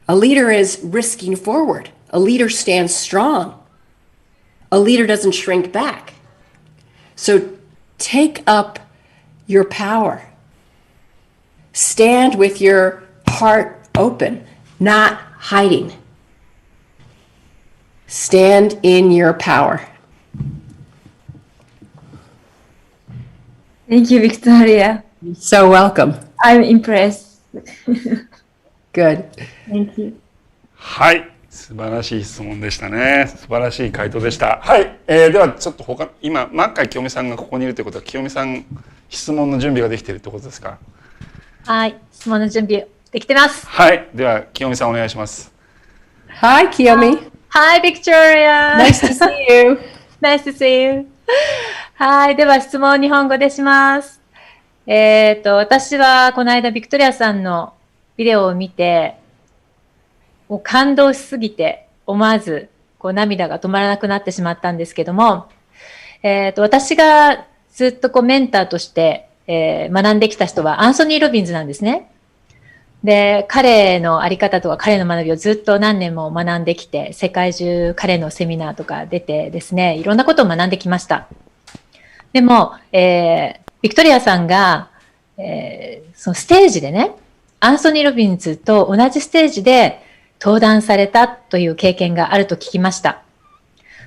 Speaker 2: A leader is risking forward. A leader stands strong. a leader doesn't shrink back. So take up your power. Stand with your heart open, not hiding. Stand in your power.
Speaker 5: Thank you, Victoria.
Speaker 2: You're so welcome.
Speaker 5: I'm impressed.
Speaker 2: Good.
Speaker 5: Thank you.
Speaker 1: はい、素晴らしい質問でしたね。素晴らしい回答でした。はい、ではちょっと今マッカイ清美さんがここにいるということは、清美さん質問の準備ができているってことですか？
Speaker 6: はい、質問の準備できてます。
Speaker 1: はい、では清美さんお願いします。
Speaker 2: Hi, Kiyomi.
Speaker 6: Hi, Victoria.
Speaker 2: Nice to see you.
Speaker 6: Nice to see you. はい、では質問を日本語でします。私はこの間ビクトリアさんのビデオを見て、もう感動しすぎて思わずこう涙が止まらなくなってしまったんですけども、私がずっとこうメンターとして、学んできた人はアンソニー・ロビンズなんですね。で、彼のあり方とか彼の学びをずっと何年も学んできて、世界中彼のセミナーとか出てですね、いろんなことを学んできました。でも、ビクトリアさんが、そのステージでね、アンソニー・ロビンズと同じステージで登壇されたという経験があると聞きました。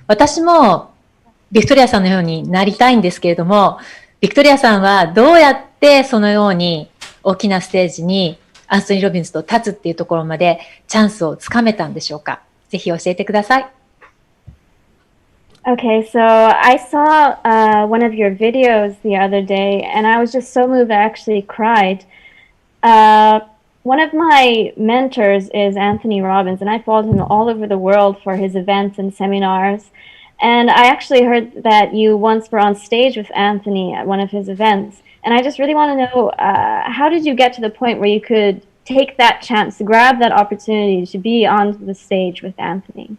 Speaker 6: 私もビクトリアさんのようになりたいんですけれども、ビクトリアさんはどうやってそのように大きなステージにアンソニー・ロビンズと立つっていうところまでチャンスをつかめたんでしょうか？ぜひ教えてください。
Speaker 4: Okay, so I saw one of your videos the other day, and I was just so moved I actually cried. One of my mentors is Anthony Robbins, and I followed him all over the world for his events and seminars. And I actually heard that you once were on stage with Anthony at one of his events. And I just really want to know, how did you get to the point where you could take that chance, grab that opportunity to be on the stage with Anthony?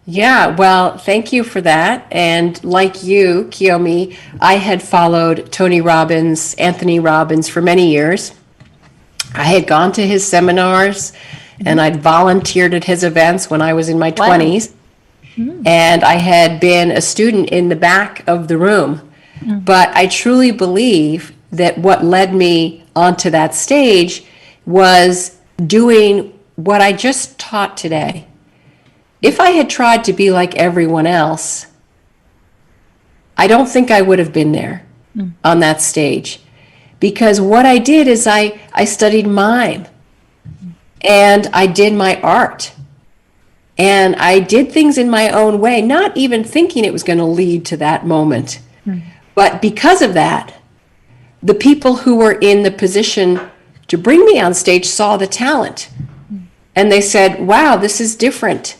Speaker 2: Yeah, well, thank you for that. And like you, Kiyomi, I had followed Tony Robbins, Anthony Robbins for many years. I had gone to his seminars and I'd volunteered at his events when I was in my 20s. And I had been a student in the back of the room. But I truly believe that what led me onto that stage was doing what I just taught today. If I had tried to be like everyone else, I don't think I would have been there on that stage. Because what I did is I studied mime. And I did my art. And I did things in my own way, not even thinking it was going to lead to that moment. But because of that, the people who were in the position to bring me on stage saw the talent. And they said, wow, this is different.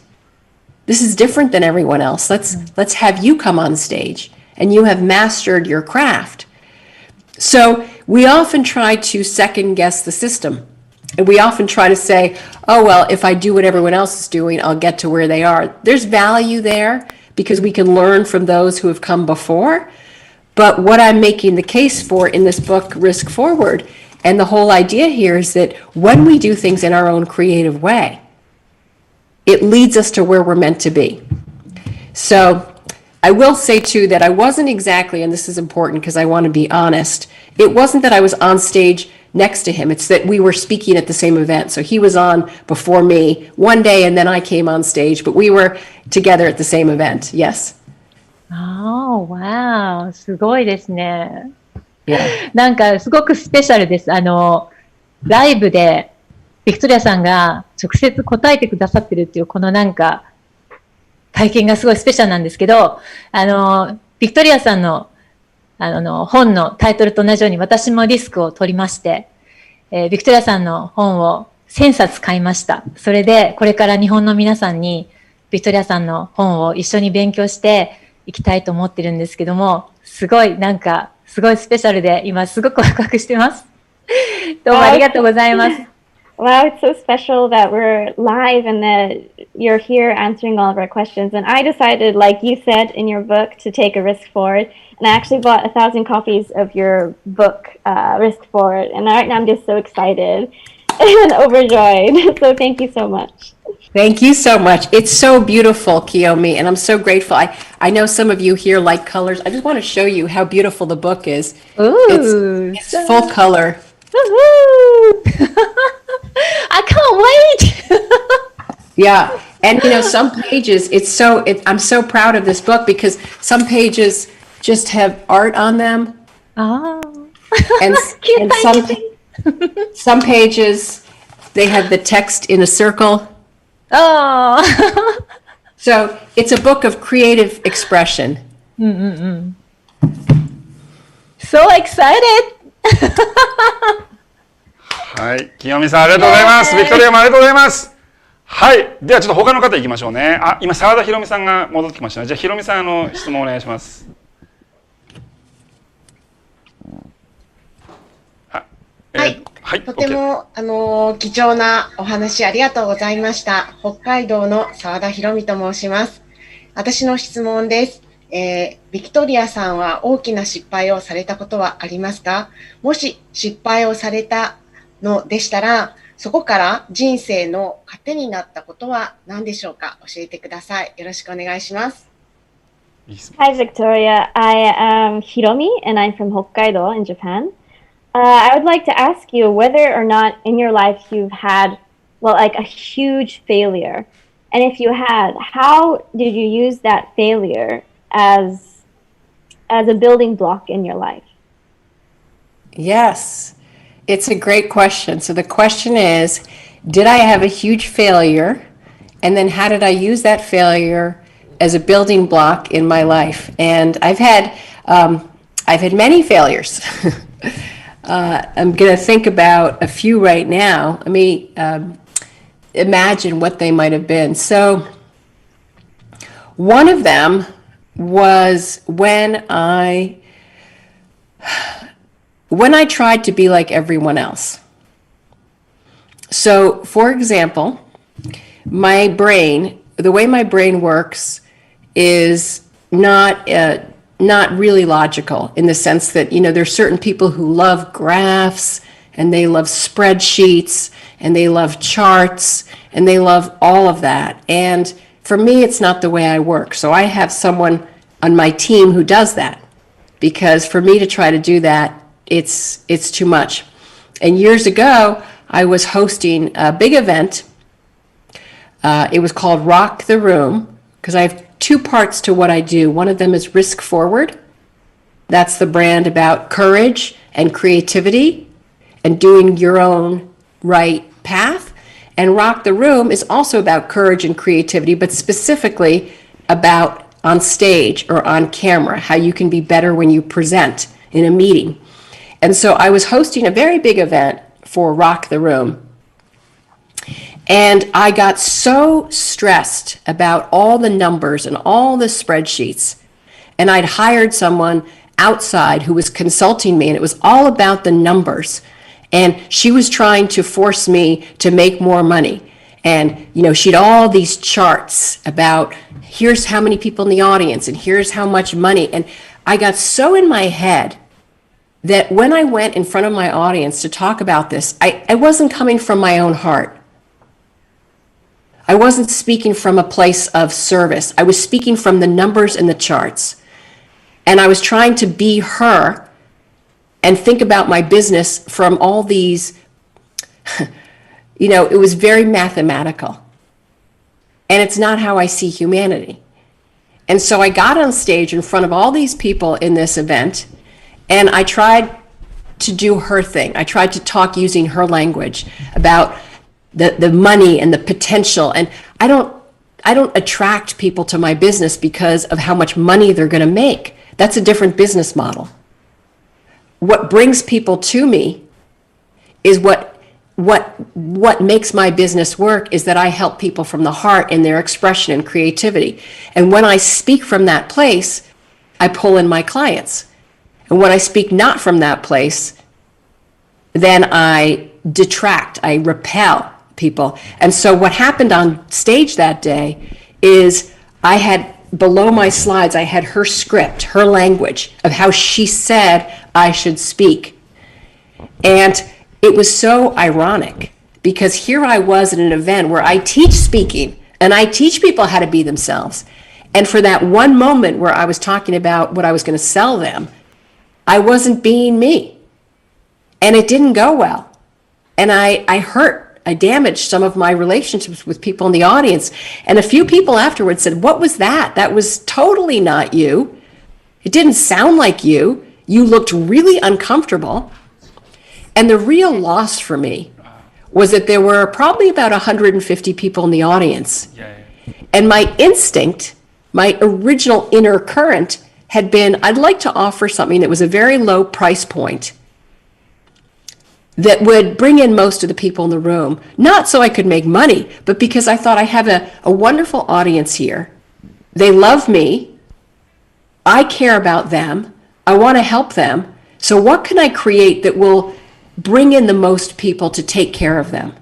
Speaker 2: This is different than everyone else. Let's have you come on stage. And you have mastered your craft. So we often try to second guess the system. And we often try to say, oh, well, if I do what everyone else is doing, I'll get to where they are. There's value there because we can learn from those who have come before. But what I'm making the case for in this book, Risk Forward, and the whole idea here is that when we do things in our own creative way, it leads us to where we're meant to be. So I will say, too, that I wasn't exactly, and this is important because I want to be honest, it wasn't that I was on stage next to him. It's that we were speaking at the same event. So he was on before me one day, and then I came on stage, but we were together at the same event. Yes.
Speaker 6: Oh, wow. すごいですね。
Speaker 2: Yeah.
Speaker 6: なんかすごくスペシャルです。ライブでビクトリアさんが直接答えてくださってるっていうこのなんか体験がすごいスペシャルなんですけど、ビクトリアさんの本のタイトルと同じように私もリスクを取りまして、ビクトリアさんの本を1000冊買いました。それでこれから日本の皆さんにビクトリアさんの本を一緒に勉強していきたいと思ってるんですけども、すごいなんかすごいスペシャルで今すごくワクワクしてます。どうもありがとうございます。
Speaker 4: Wow, it's so special that we're live and that you're here answering all of our questions. And I decided, like you said in your book, to take a risk forward. And I actually bought 1,000 copies of your book, Risk Forward. And right now I'm just so excited and overjoyed. So thank you so much.
Speaker 2: Thank you so much. It's so beautiful, Kiyomi, and I'm so grateful. I know some of you here like colors. I just want to show you how beautiful the book is.
Speaker 6: Ooh,
Speaker 2: it's full color.
Speaker 6: Woohoo! I can't wait.
Speaker 2: Yeah, and some pages. I'm so proud of this book because some pages just have art on them,
Speaker 6: Oh,
Speaker 2: and some pages they have the text in a circle.
Speaker 6: Oh.
Speaker 2: So it's a book of creative expression.
Speaker 6: So excited.
Speaker 1: はい、清美さんありがとうございます。ビクトリアもありがとうございます。はい、ではちょっと他の方行きましょうね。今澤田博美さんが戻ってきましたね。じゃあ博美さん質問お願いします。
Speaker 7: はい、はい、とても、貴重なお話ありがとうございました。北海道の澤田博美と申します。私の質問です。ビクトリアさんは大きな失敗をされたことはありますか？もし失敗をされたのでしたら、そこから人生の糧になったことは何でしょうか？教えてください。よろしくお願いします。
Speaker 4: Hi, Victoria. I am Hiromi, and I'm from Hokkaido in Japan. I would like to ask you whether or not in your life you've had, well, like a huge failure. And if you had, how did you use that failure as a building block in your life?
Speaker 2: Yes, it's a great question. So the question is, did I have a huge failure? And then how did I use that failure as a building block in my life? And I've had many failures. I'm going to think about a few right now. Let me imagine what they might have been. So one of them was when I tried to be like everyone else. So, for example, my brain, the way my brain works is not really logical in the sense that, there's certain people who love graphs and they love spreadsheets and they love charts and they love all of that. And for me, it's not the way I work. So I have someone on my team who does that, because for me to try to do that, it's too much. And years ago, I was hosting a big event. It was called Rock the Room, because I have two parts to what I do. One of them is Risk Forward. That's the brand about courage and creativity and doing your own right path. And Rock the Room is also about courage and creativity, but specifically about on stage or on camera, how you can be better when you present in a meeting. And so I was hosting a very big event for Rock the Room. And I got so stressed about all the numbers and all the spreadsheets. And I'd hired someone outside who was consulting me, and it was all about the numbers. And she was trying to force me to make more money. And, she had all these charts about here's how many people in the audience and here's how much money. And I got so in my head that when I went in front of my audience to talk about this, I wasn't coming from my own heart. I wasn't speaking from a place of service. I was speaking from the numbers and the charts. And I was trying to be her and think about my business from all these, it was very mathematical. And it's not how I see humanity. And so I got on stage in front of all these people in this event, and I tried to do her thing. I tried to talk using her language about the money and the potential. And I don't attract people to my business because of how much money they're going to make. That's a different business model. What brings people to me is what makes my business work is that I help people from the heart in their expression and creativity. And when I speak from that place, I pull in my clients. And when I speak not from that place, then I detract, I repel people. And so what happened on stage that day is I had below my slides, I had her script, her language of how she said I should speak. And it was so ironic because here I was at an event where I teach speaking and I teach people how to be themselves. And for that one moment where I was talking about what I was going to sell them, I wasn't being me. And it didn't go well. And I hurt, I damaged some of my relationships with people in the audience. And a few people afterwards said, what was that? That was totally not you. It didn't sound like you. You looked really uncomfortable. And the real loss for me was that there were probably about 150 people in the audience. And my instinct, my original inner current had been, I'd like to offer something that was a very low price point that would bring in most of the people in the room, not so I could make money, but because I thought I have a wonderful audience here. They love me. I care about them. I want to help them. So what can I create that will bring in the most people to take care of them?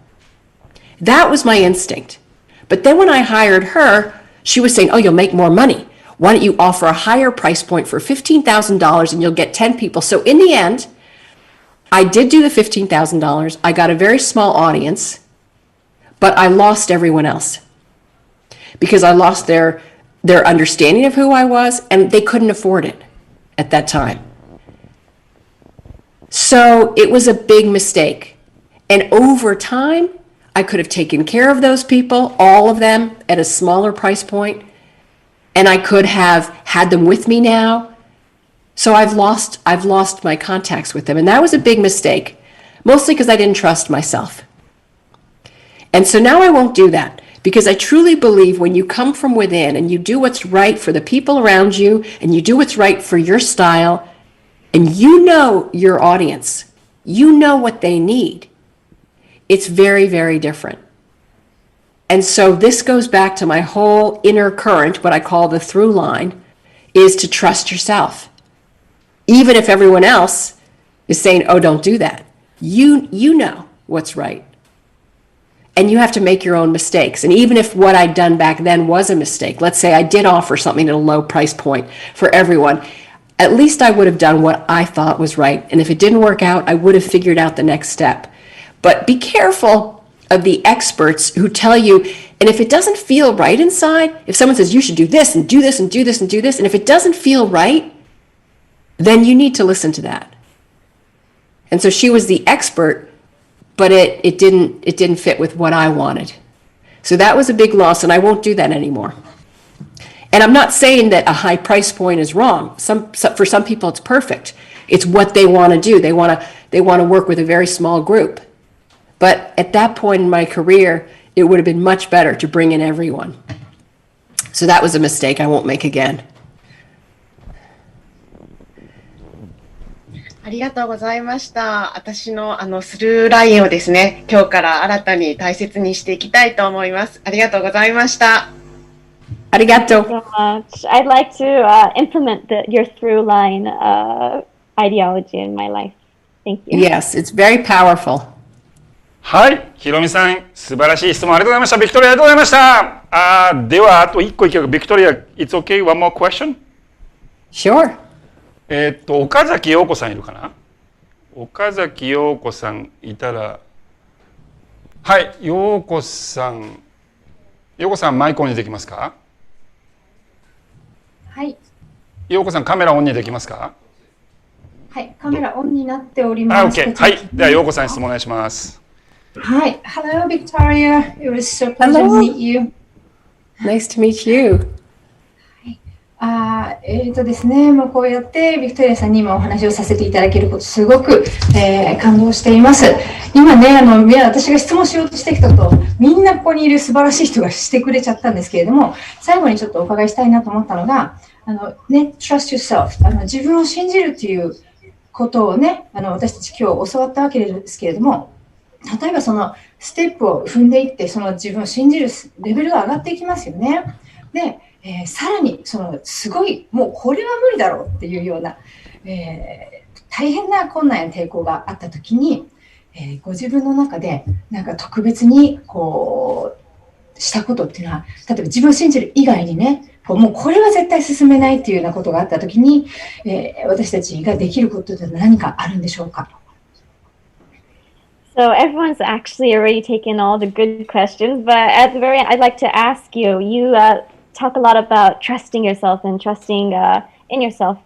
Speaker 2: That was my instinct. But then when I hired her, she was saying, oh, you'll make more money. Why don't you offer a higher price point for $15,000 and you'll get 10 people? So in the end, I did do the $15,000. I got a very small audience, but I lost everyone else because I lost their understanding of who I was, and they couldn't afford it at that time. So it was a big mistake. And over time, I could have taken care of those people, all of them, at a smaller price point, and I could have had them with me now. So I've lost my contacts with them, and that was a big mistake, mostly because I didn't trust myself. And so now I won't do that, because I truly believe when you come from within and you do what's right for the people around you, and you do what's right for your style, and you know your audience, you know what they need, it's very, very different. And so this goes back to my whole inner current, what I call the through line, is to trust yourself. Even if everyone else is saying, oh, don't do that. You know what's right. And you have to make your own mistakes. And even if what I'd done back then was a mistake, let's say I did offer something at a low price point for everyone, at least I would have done what I thought was right. And if it didn't work out, I would have figured out the next step. But be careful of the experts who tell you, and if it doesn't feel right inside, if someone says you should do this and do this and do this and do this, and if it doesn't feel right, then you need to listen to that. And so she was the expert, but it didn't fit with what I wanted. So that was a big loss, and I won't do that anymore. And I'm not saying that a high price point is wrong. For some people, it's perfect. It's what they want to do. They want to work with a very small group. But at that point in my career, it would have been much better to bring in everyone. So that was a mistake I won't make again.
Speaker 7: ありがとうございました。私のスルーラインをですね、今日から新たに大切にしていきたいと思います。ありがとうございました。
Speaker 2: Arigato.
Speaker 4: So much. I'd like to implement your through line ideology in my life. Thank you.
Speaker 2: Yes, it's very powerful.
Speaker 1: はい、ひろみさん、素晴らしい質問ありがとうございました。ビクトリアありがとうございました。では、あと1個いける。ビクトリア、it's okay, one more question?
Speaker 2: Sure.
Speaker 1: 岡崎陽子さんいるかな？岡崎陽子さんいたら、はい、陽子さんマイクオンにできますか？
Speaker 8: はい。
Speaker 1: 陽子さんカメラオンにできますか？
Speaker 8: はい、カメラオンになっております。
Speaker 1: OK。はい、では陽子さん質問お願いします。
Speaker 8: はい。Hello, Victoria. It was so pleasure to meet you.
Speaker 2: Nice to meet you.
Speaker 8: ですね、もうこうやってビクトリアさんに今お話をさせていただけることすごく、感動しています。今ね、私が質問しようとしてきたことをみんなここにいる素晴らしい人がしてくれちゃったんですけれども、最後にちょっとお伺いしたいなと思ったのが、ね、trust yourself、自分を信じるということをね、私たち今日教わったわけですけれども、例えばそのステップを踏んでいって、その自分を信じるレベルが上がっていきますよね。で、さらにすごいもうこれは無理だろうっていうような、大変な困難や抵抗があったときに、ご自分の中でなんか特別にこうしたことっていうのは、例えば自分を信じる以外にね、もうこれは絶対進めないっていうようなことがあったときに、私たちができることって何かあるんでしょうか？
Speaker 4: So everyone's actually already taken all the good questions, but at the very end, I'd like to ask you, you talk a lot about trusting yourself and trusting in yourself.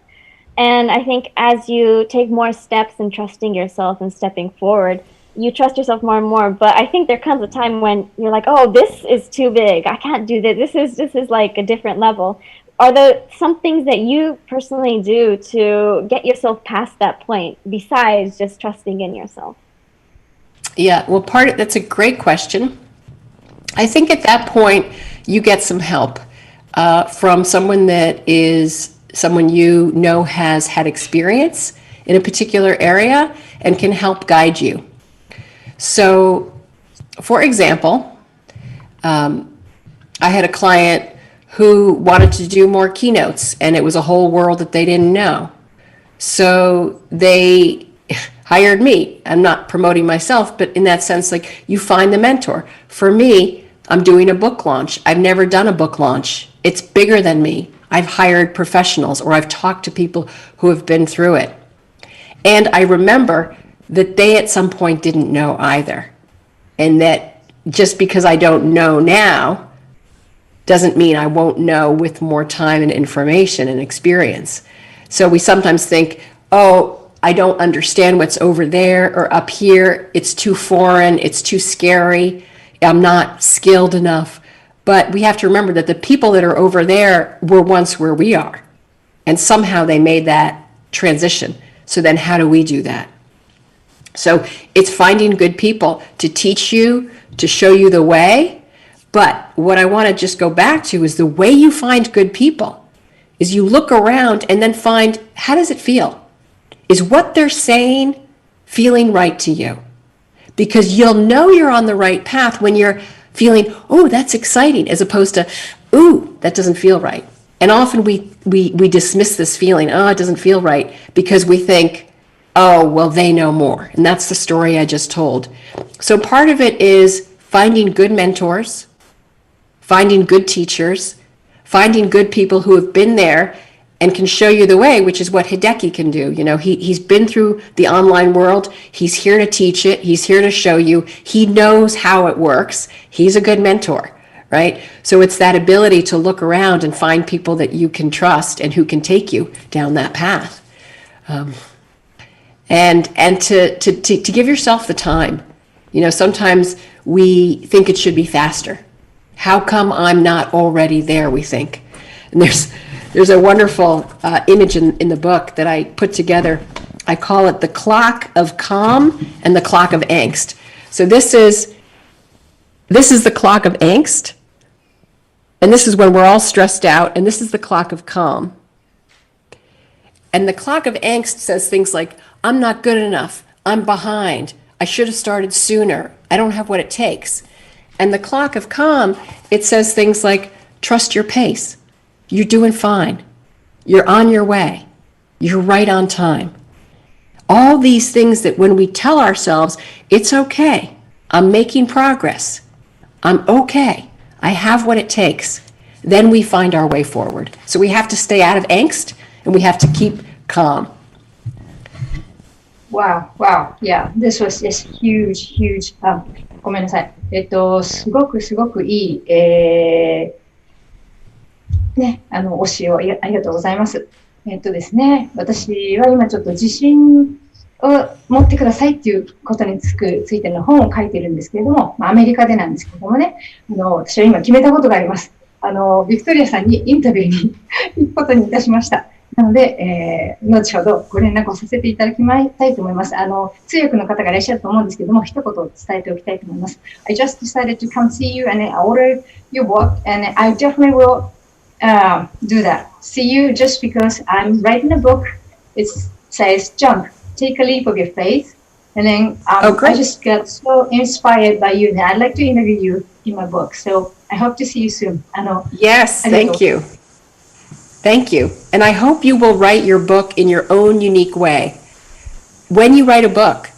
Speaker 4: And I think as you take more steps in trusting yourself and stepping forward, you trust yourself more and more. But I think there comes a time when you're like, oh, this is too big. I can't do this. This is like a different level. Are there some things that you personally do to get yourself past that point besides just trusting in yourself?
Speaker 2: Yeah, well, that's a great question. I think at that point, you get some help from someone that is someone you know has had experience in a particular area and can help guide you. So, for example, I had a client who wanted to do more keynotes, and it was a whole world that they didn't know. So they hired me. I'm not promoting myself, but in that sense, like, you find the mentor. For me, I'm doing a book launch. I've never done a book launch. It's bigger than me. I've hired professionals, or I've talked to people who have been through it. And I remember that they at some point didn't know either. And that just because I don't know now doesn't mean I won't know with more time and information and experience. So we sometimes think, oh, I don't understand what's over there or up here. It's too foreign. It's too scary. I'm not skilled enough. But we have to remember that the people that are over there were once where we are. And somehow they made that transition. So then how do we do that? So it's finding good people to teach you, to show you the way. But what I want to just go back to is the way you find good people is you look around and then find, how does it feel? Is what they're saying feeling right to you? Because you'll know you're on the right path when you're feeling, oh, that's exciting, as opposed to, ooh, that doesn't feel right. And often we dismiss this feeling, oh, it doesn't feel right, because we think, oh, well, they know more. And that's the story I just told. So part of it is finding good mentors, finding good teachers, finding good people who have been there and can show you the way, which is what Hideki can do. You know, he's been through the online world. He's here to teach it. He's here to show you. He knows how it works. He's a good mentor, right? So it's that ability to look around and find people that you can trust and who can take you down that path. And to give yourself the time. You know, sometimes we think it should be faster. How come I'm not already there, we think. And there's a wonderful image in the book that I put together. I call it the clock of calm and the clock of angst. So this is the clock of angst, and this is when we're all stressed out, and this is the clock of calm. And the clock of angst says things like, I'm not good enough, I'm behind, I should have started sooner, I don't have what it takes. And the clock of calm, it says things like, trust your pace. You're doing fine. You're on your way. You're right on time. All these things that when we tell ourselves, it's okay, I'm making progress, I'm okay, I have what it takes, then we find our way forward. So we have to stay out of angst and we have to keep calm.
Speaker 8: Wow. Yeah, this was just huge. ごめんなさい。すごくいい、ね、教えをありがとうございます。ですね、私は今ちょっと自信を持ってくださいっていうことについての本を書いてるんですけれども、アメリカでなんですけれどもね、私は今決めたことがあります。ビクトリアさんにインタビューに行くことにいたしました。なので、後ほどご連絡をさせていただきたいと思います。通訳の方がいらっしゃると思うんですけども、一言伝えておきたいと思います。I just decided to come see you and I ordered your book and I definitely will do that. See you just because I'm writing a book. It says jump, take a leap of your faith. And then I just got so inspired by you and I'd like to interview you in my book. So I hope to see you soon.
Speaker 2: Yes, thank you. Thank you. And I hope you will write your book in your own unique way. When you write a book,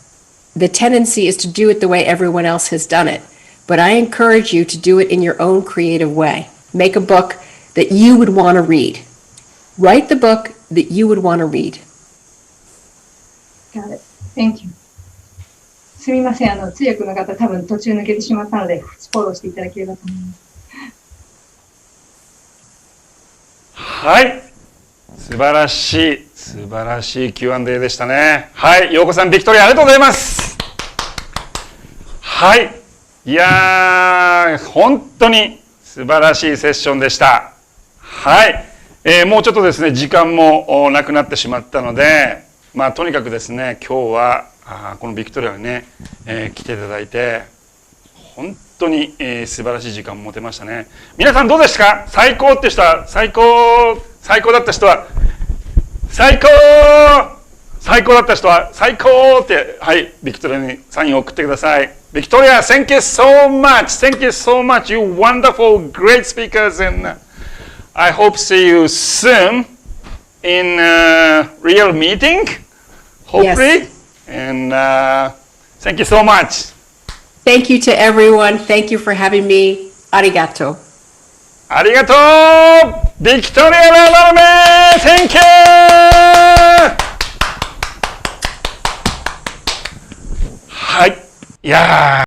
Speaker 2: the tendency is to do it the way everyone else has done it. But I encourage you to do it in your own creative way. Make a book that you would want to read. Write the book that you would want to read.
Speaker 8: Got it. Thank you. すみません、通訳の方多分途中抜けてしまったので、フォローしていただければと思います。
Speaker 1: はい。素晴らしい Q&A でしたね。はい。陽子さん、ビクトリアありがとうございます。はい。いやー、本当に素晴らしいセッションでした。はい。もうちょっとですね、時間もなくなってしまったので、まあ、とにかくですね、今日は、このビクトリアにね、来ていただいて、本当に、素晴らしい時間を持てましたね。皆さんどうでしたか？最高って人は、最高だった人は、最高だった人は、最高って、はい、ビクトリアにサインを送ってください。ビクトリア、thank you so much. Thank you so much. You wonderful, great speakers, and I hope see you soon in a real meeting, hopefully.
Speaker 2: Yes.
Speaker 1: And thank you so much.
Speaker 2: Thank you to everyone. Thank you for having me. Arigato.
Speaker 1: ありがとうビクトリア・ララメ Thank you! はい。いやー